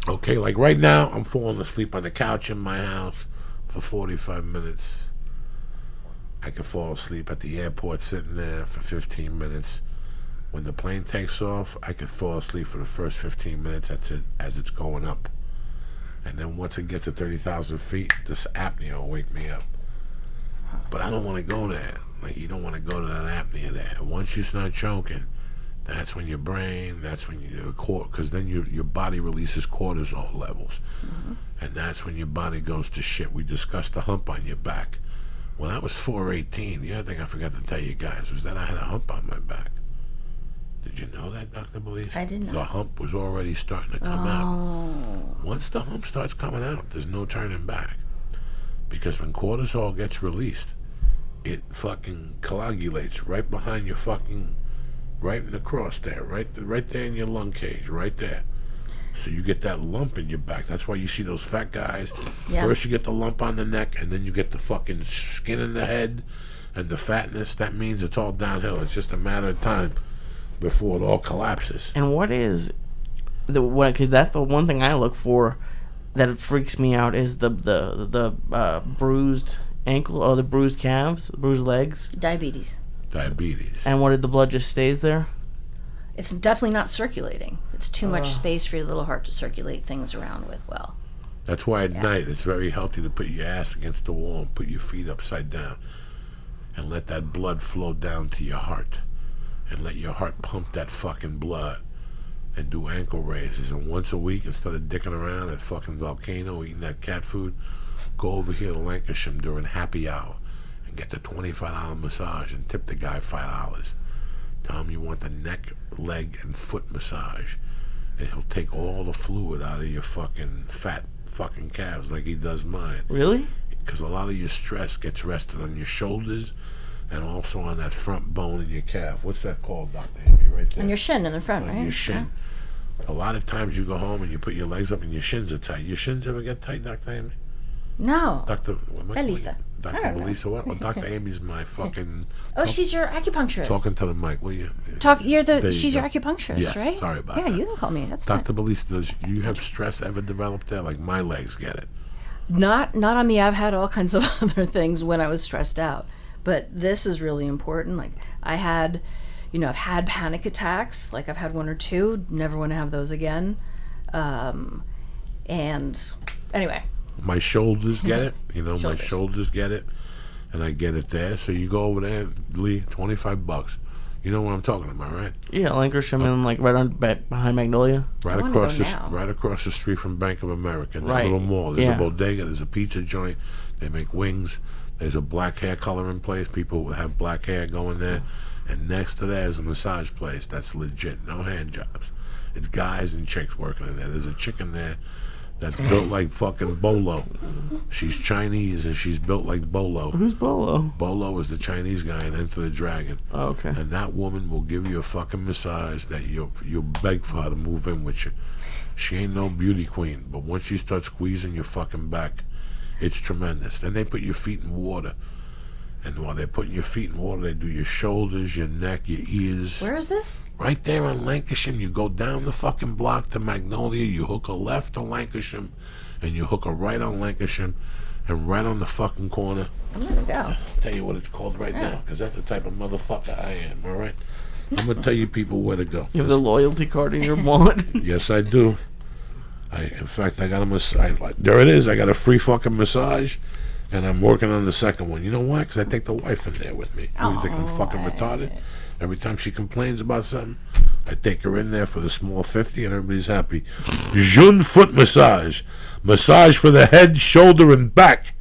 Okay. Like right now, I'm falling asleep on the couch in my house for 45 minutes. I could fall asleep at the airport sitting there for 15 minutes. When the plane takes off, I could fall asleep for the first 15 minutes. That's it, as it's going up. And then once it gets to 30,000 feet, this apnea will wake me up. But I don't want to go there. Like, you don't want to go to that apnea there. And once you start choking, that's when your brain, that's when you because then your body releases cortisol levels. And that's when your body goes to shit. We discussed the hump on your back. When I was 4'18", the other thing I forgot to tell you guys was that I had a hump on my back. Did you know that, Dr. Belisa? I didn't know. The hump was already starting to come out. Once the hump starts coming out, there's no turning back. Because when cortisol gets released, it fucking coagulates right behind your fucking, right in the cross there, right there in your lung cage, right there. So you get that lump in your back. That's why you see those fat guys. Yeah. First you get the lump on the neck, and then you get the fucking skin in the head and the fatness. That means it's all downhill. It's just a matter of time before it all collapses. And what is because that's the one thing I look for that it freaks me out is the bruised ankle or the bruised calves, bruised legs. Diabetes. And what if the blood just stays there? It's definitely not circulating. It's too much space for your little heart to circulate things around with well. That's why at night it's very healthy to put your ass against the wall and put your feet upside down and let that blood flow down to your heart and let your heart pump that fucking blood and do ankle raises. And once a week, instead of dicking around at fucking Volcano eating that cat food, go over here to Lancashire during happy hour and get the $25 massage and tip the guy $5. Tell him you want the neck, leg, and foot massage, and he'll take all the fluid out of your fucking fat fucking calves like he does mine. Really? Because a lot of your stress gets rested on your shoulders and also on that front bone in your calf. What's that called, Dr. Amy? Right there. On your shin in the front, on right? Your shin. Yeah. A lot of times you go home and you put your legs up and your shins are tight. Your shins ever get tight, Dr. Amy? No. Belisa. Dr. Belisa, what? Well, Dr. Amy's my fucking... she's your acupuncturist. Talking to the mic, will you? She's your acupuncturist, yes, right? Sorry about that. Yeah, you can call me. That's Dr. Belisa, does you have stress ever developed there? Like my legs get it. Not on me. I've had all kinds of other things when I was stressed out. But this is really important. Like I've had panic attacks. Like I've had one or two. Never want to have those again. And anyway. My shoulders get it. My shoulders get it. and I get it there. So you go over there, Lee, $25. You know what I'm talking about, right? Yeah, Lancashire and like right on back behind Magnolia. Right I wanna across go the now. right across the street from Bank of America, in that Right. little mall. There's Yeah. a bodega, there's a pizza joint. They make wings. There's a black hair coloring place. People who have black hair going there. And next to that is a massage place. That's legit. No hand jobs. It's guys and chicks working in there. There's a chick in there that's built like fucking Bolo. She's Chinese and she's built like Bolo. Who's Bolo? Bolo is the Chinese guy in Enter the Dragon. Oh, okay. And that woman will give you a fucking massage that you'll beg for her to move in with you. She ain't no beauty queen, but once she starts squeezing your fucking back, it's tremendous. Then they put your feet in water. And while they're putting your feet in water, they do your shoulders, your neck, your ears. Where is this? Right there on Lancashire. You go down the fucking block to Magnolia, you hook a left to Lancashire, and you hook a right on Lancashire, and right on the fucking corner. I'm gonna go. I'll tell you what it's called right now, because that's the type of motherfucker I am, all right? I'm going to tell you people where to go. You have the loyalty card in your wallet. Yes, I do. In fact, I got a massage. There it is. I got a free fucking massage, and I'm working on the second one. You know why? Because I take the wife in there with me. You think I'm fucking retarded? Every time she complains about something, I take her in there for the small 50, and everybody's happy. June foot massage. Massage for the head, shoulder, and back.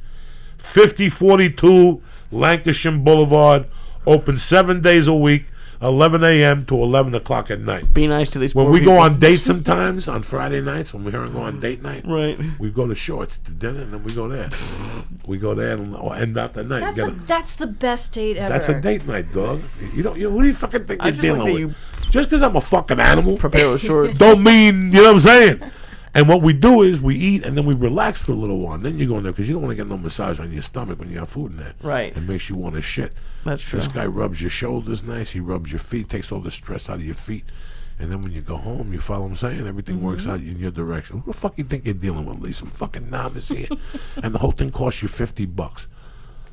5042 Lancashire Boulevard. Open 7 days a week, 11 a.m. to 11 o'clock at night. Be nice to these When poor we people. go on dates sometimes, on Friday nights, when we go on date night, Right. we go to Shorts to dinner, and then we go there. We go there and end out the night. That's the best date ever. That's a date night, dog. Who do you fucking think I you're just dealing like that with? Just because I'm a fucking animal Prepare with shorts. don't mean, you know what I'm saying? And what we do is we eat and then we relax for a little while. And then you go in there because you don't want to get no massage on your stomach when you have food in there. Right. It makes you want to shit. That's true. This guy rubs your shoulders nice. He rubs your feet, takes all the stress out of your feet. And then when you go home, you follow what I'm saying? Everything works out in your direction. Who the fuck you think you're dealing with, Lee? Some fucking novice here. And the whole thing costs you $50.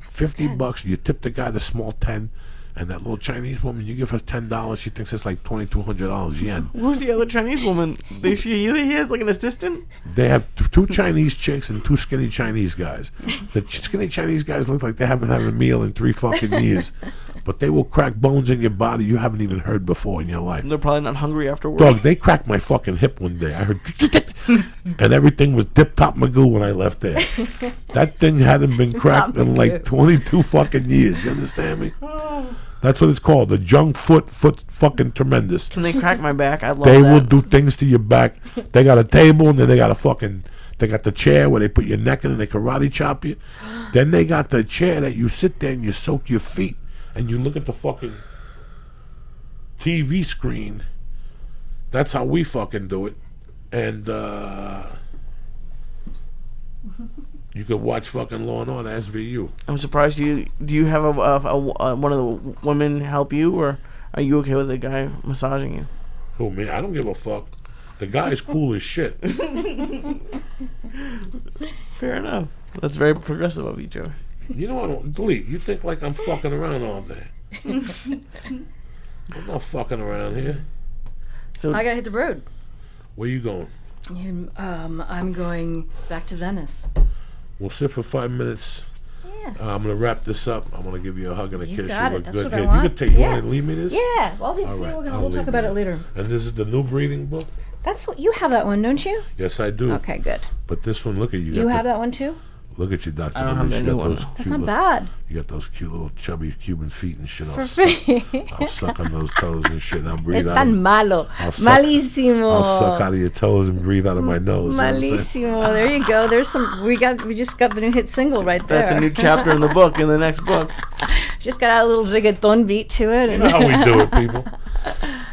$50. You tip the guy the small 10. And that little Chinese woman, you give her $10, she thinks it's like $2,200 yen. Who's the other Chinese woman? He has like an assistant? They have two Chinese chicks and two skinny Chinese guys. The skinny Chinese guys look like they haven't had a meal in 3 fucking years. But they will crack bones in your body you haven't even heard before in your life. They're probably not hungry after work. Dog, they cracked my fucking hip one day. I heard and everything was dip-top magoo when I left there. That thing hadn't been cracked in like 22 fucking years. You understand me? That's what it's called. The junk foot fucking tremendous. Can they crack my back? I love They that. will do things to your back. They got a table and then they got they got the chair where they put your neck in and they karate chop you. Then they got the chair that you sit there and you soak your feet and you look at the fucking TV screen. That's how we fucking do it. And you could watch fucking Law and Order SVU. I'm surprised do you have a one of the women help you, or are you okay with the guy massaging you? Oh man, I don't give a fuck. The guy's cool as shit. Fair enough. That's very progressive of you, Joey. You know I don't delete. You think like I'm fucking around all day. I'm not fucking around here. So I gotta hit the road. Where you going? I'm going back to Venice. We'll sit for 5 minutes. Yeah. I'm gonna wrap this up. I'm gonna give you a hug and a You kiss. got You it. look That's good. what I Here, want. You can take. You Yeah. want to leave me this? Yeah. Well, All right, I'll we'll talk leave about you. it later. And this is the new breeding book. That's what you have that one, don't you? Yes, I do. Okay, good. But this one, look at you. You got have that one too? Look at you, Dr. I don't have Belisa. that new one, though. That's not bad. You got those cute little chubby Cuban feet and shit. For free. I'll suck on those toes and shit. And I'll breathe Es out. tan malo. I'll suck Malísimo. out of your toes and breathe out of my nose. You know what I'm saying? Malísimo. There you go. There's some. We just got the new hit single right there. that's a new chapter in the book. In the next book, Just got a little reggaeton beat to it. You know how we do it, people.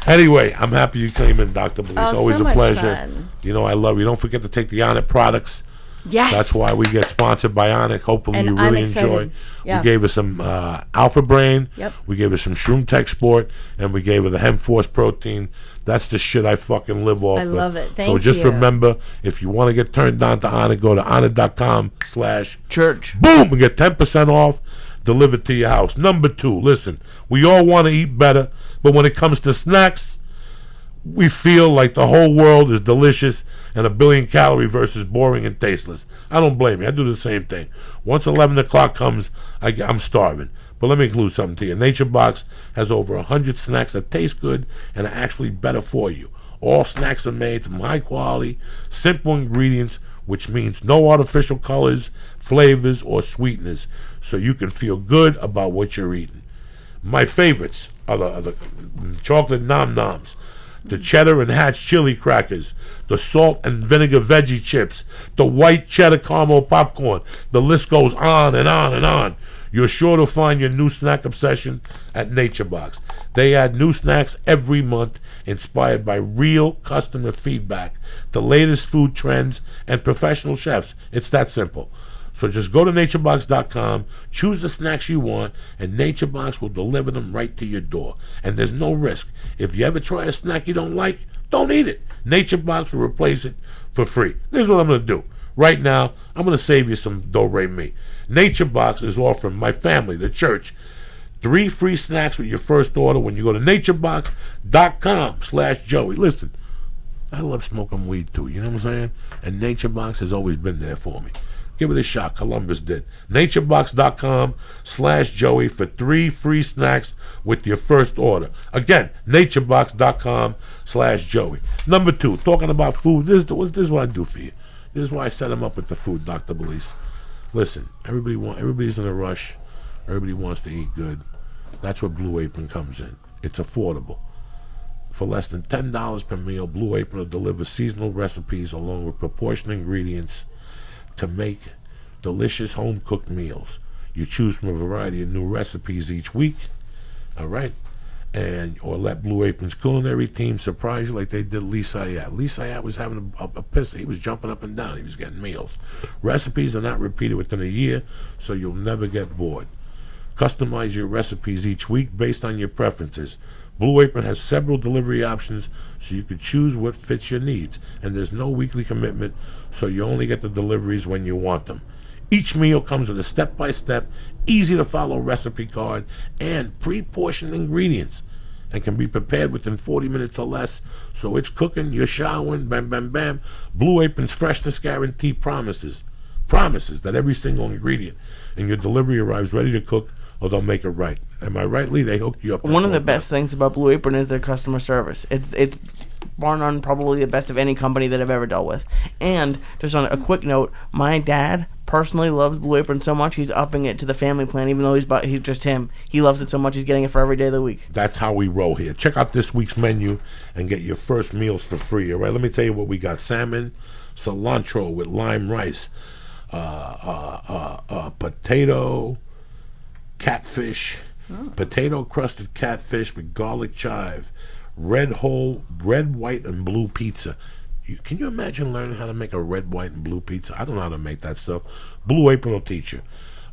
Anyway, I'm happy you came in, Dr. Belisa. Oh, Always so a much pleasure. fun. You know I love you. Don't forget to take the Onnit products. Yes. That's why we get sponsored by Onnit. Hopefully And you I'm really excited. enjoy. Yeah. We gave her some Alpha Brain. Yep. We gave her some Shroom Tech Sport. And we gave her the Hemp Force Protein. That's the shit I fucking live off of. love it. So Thank just you. remember, if you want to get turned on to Onnit, go to onnit.com/boom church. and get 10% off delivered to your house. Number 2, listen, we all want to eat better, but when it comes to snacks, we feel like the whole world is delicious and 1 billion calorie versus boring and tasteless. I don't blame you. I do the same thing. Once 11 o'clock comes, I'm starving. But let me include something to you. Nature Box has over 100 snacks that taste good and are actually better for you. All snacks are made from high quality, simple ingredients, which means no artificial colors, flavors, or sweeteners, so you can feel good about what you're eating. My favorites are the chocolate Nom Noms, the cheddar and Hatch chili crackers, the salt and vinegar veggie chips, the white cheddar caramel popcorn. The list goes on and on and on. You're sure to find your new snack obsession at Nature Box. They add new snacks every month, inspired by real customer feedback, the latest food trends, and professional chefs. It's that simple. So just go to naturebox.com, choose the snacks you want, and NatureBox will deliver them right to your door. And there's no risk. If you ever try a snack you don't like, don't eat it. NatureBox will replace it for free. Here's what I'm going to do. Right now, I'm going to save you some do-re-mi. NatureBox is offering my family, the church, 3 free snacks with your first order when you go to naturebox.com/Joey. Listen, I love smoking weed too, you know what I'm saying? And NatureBox has always been there for me. Give it a shot. Columbus did. naturebox.com/Joey for 3 free snacks with your first order. Again, naturebox.com/Joey. Number 2, talking about food. This is what I do for you. This is why I set him up with the food, Dr. Belisa. Listen, everybody's in a rush. Everybody wants to eat good. That's where Blue Apron comes in. It's affordable. For less than $10 per meal, Blue Apron will deliver seasonal recipes along with proportioned ingredients to make delicious home-cooked meals. You choose from a variety of new recipes each week, all right? Or let Blue Apron's culinary team surprise you like they did Syatt. Syatt was having a piss. He was jumping up and down. He was getting meals. Recipes are not repeated within a year, so you'll never get bored. Customize your recipes each week based on your preferences. Blue Apron has several delivery options, so you can choose what fits your needs. And there's no weekly commitment, so you only get the deliveries when you want them. Each meal comes with a step-by-step, easy-to-follow recipe card and pre-portioned ingredients, and can be prepared within 40 minutes or less. So it's cooking, you're showering, bam, bam, bam. Blue Apron's freshness guarantee promises that every single ingredient in your delivery arrives ready to cook, or they'll make it right. Am I right, Lee? They hooked you up. One of the best things about Blue Apron is their customer service. It's bar none probably the best of any company that I've ever dealt with. And just on a quick note, my dad personally loves Blue Apron so much he's upping it to the family plan, even though he's just him. He loves it so much he's getting it for every day of the week. That's how we roll here. Check out this week's menu and get your first meals for free. All right, let me tell you what we got: salmon, cilantro with lime rice, potato, catfish, potato crusted catfish with garlic chive, red, white, and blue pizza. Can you imagine learning how to make a red, white, and blue pizza? I don't know how to make that stuff. Blue Apron will teach you.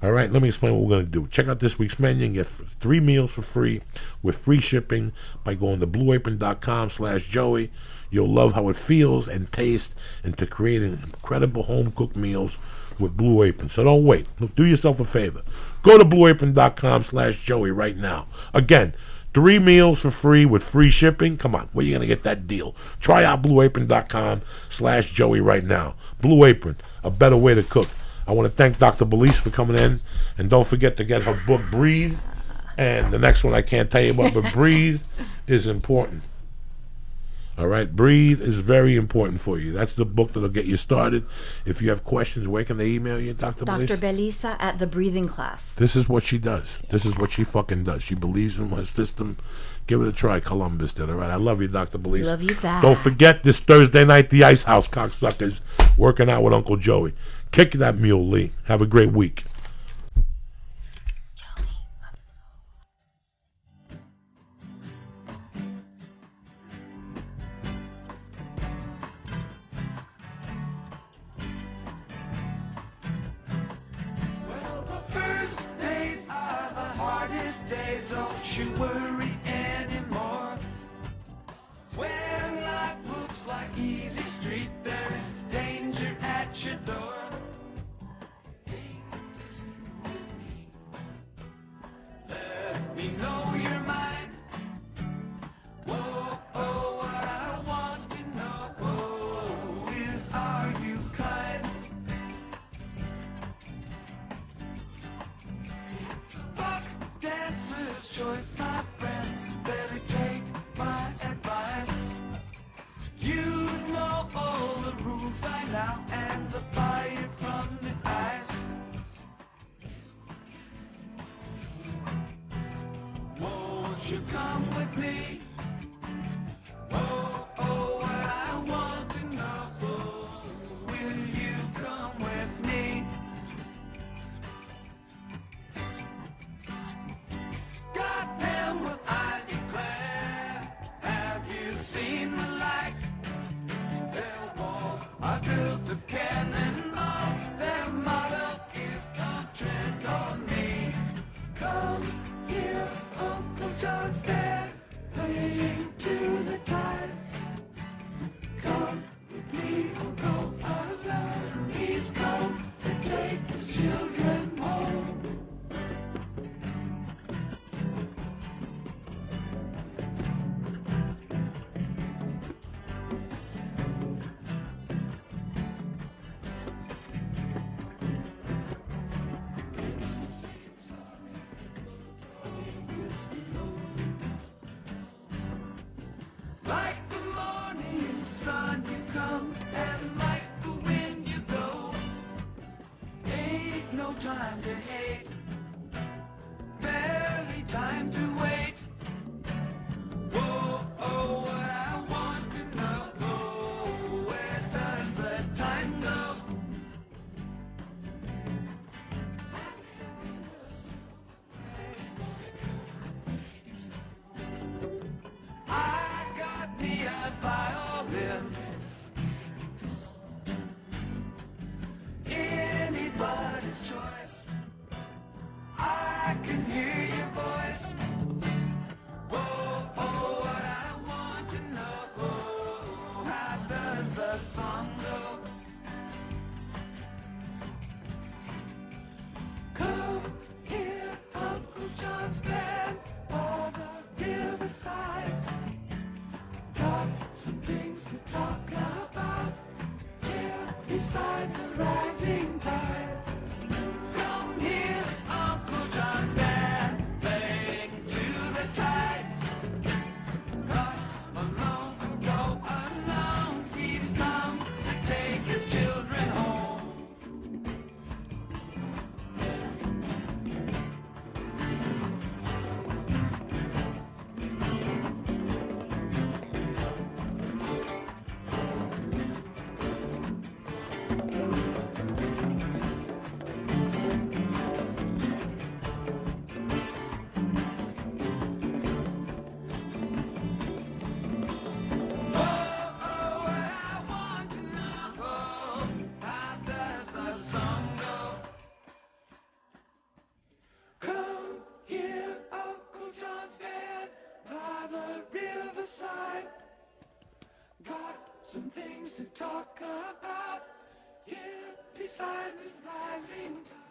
All right, let me explain what we're going to do. Check out this week's menu and get 3 meals for free with free shipping by going to blueapron.com/Joey. You'll love how it feels and tastes, and to create incredible home-cooked meals with Blue Apron. So don't wait. Do yourself a favor. Go to blueapron.com/Joey right now. Again, 3 meals for free with free shipping. Come on, where are you going to get that deal? Try out blueapron.com/Joey right now. Blue Apron, a better way to cook. I want to thank Dr. Belisa for coming in. And don't forget to get her book, Breathe. And the next one I can't tell you about, but Breathe is important. All right, Breathe is very important for you. That's the book that'll get you started. If you have questions, where can they email you, Dr. Belisa? Dr. Belisa at the Breathing Class. This is what she does. This is what she fucking does. She believes in her system. Give it a try. Columbus did. All right, I love you, Dr. Belisa. Love you back. Don't forget this Thursday night, the Ice House cocksuckers working out with Uncle Joey. Kick that mule, Lee. Have a great week. You worry anymore. When life looks like easy street, there is danger at your door. Hey, listen with me. Let me know your mind. Whoa, oh, what I you come with me? Oh, oh, what I want to know. Will you come with me? Goddamn, will I declare? Have you seen the light? Their walls are built of cannonballs. Their motto is "Don't tread on me." Come here, Uncle John's band, playing to the tide. Come with me or go alone. He's come to take his children home. Like the morning sun you come, and like the wind you go. Ain't no time to hate, barely time to wait. Whoa, oh, what I want to know, where does the time go? I got me a violin. Anybody's choice. I can hear your voice. Whoa, oh, what I want to know, how does the song go? Come here, Uncle John's band, by the riverside. Got some things to talk about, here beside the rising tide. Come here, Uncle John's band, playing to the tide. Come along and go along, he's come to take his children home. Come here, Uncle John's band, by the riverside. Got some things to talk about, here beside the rising tide.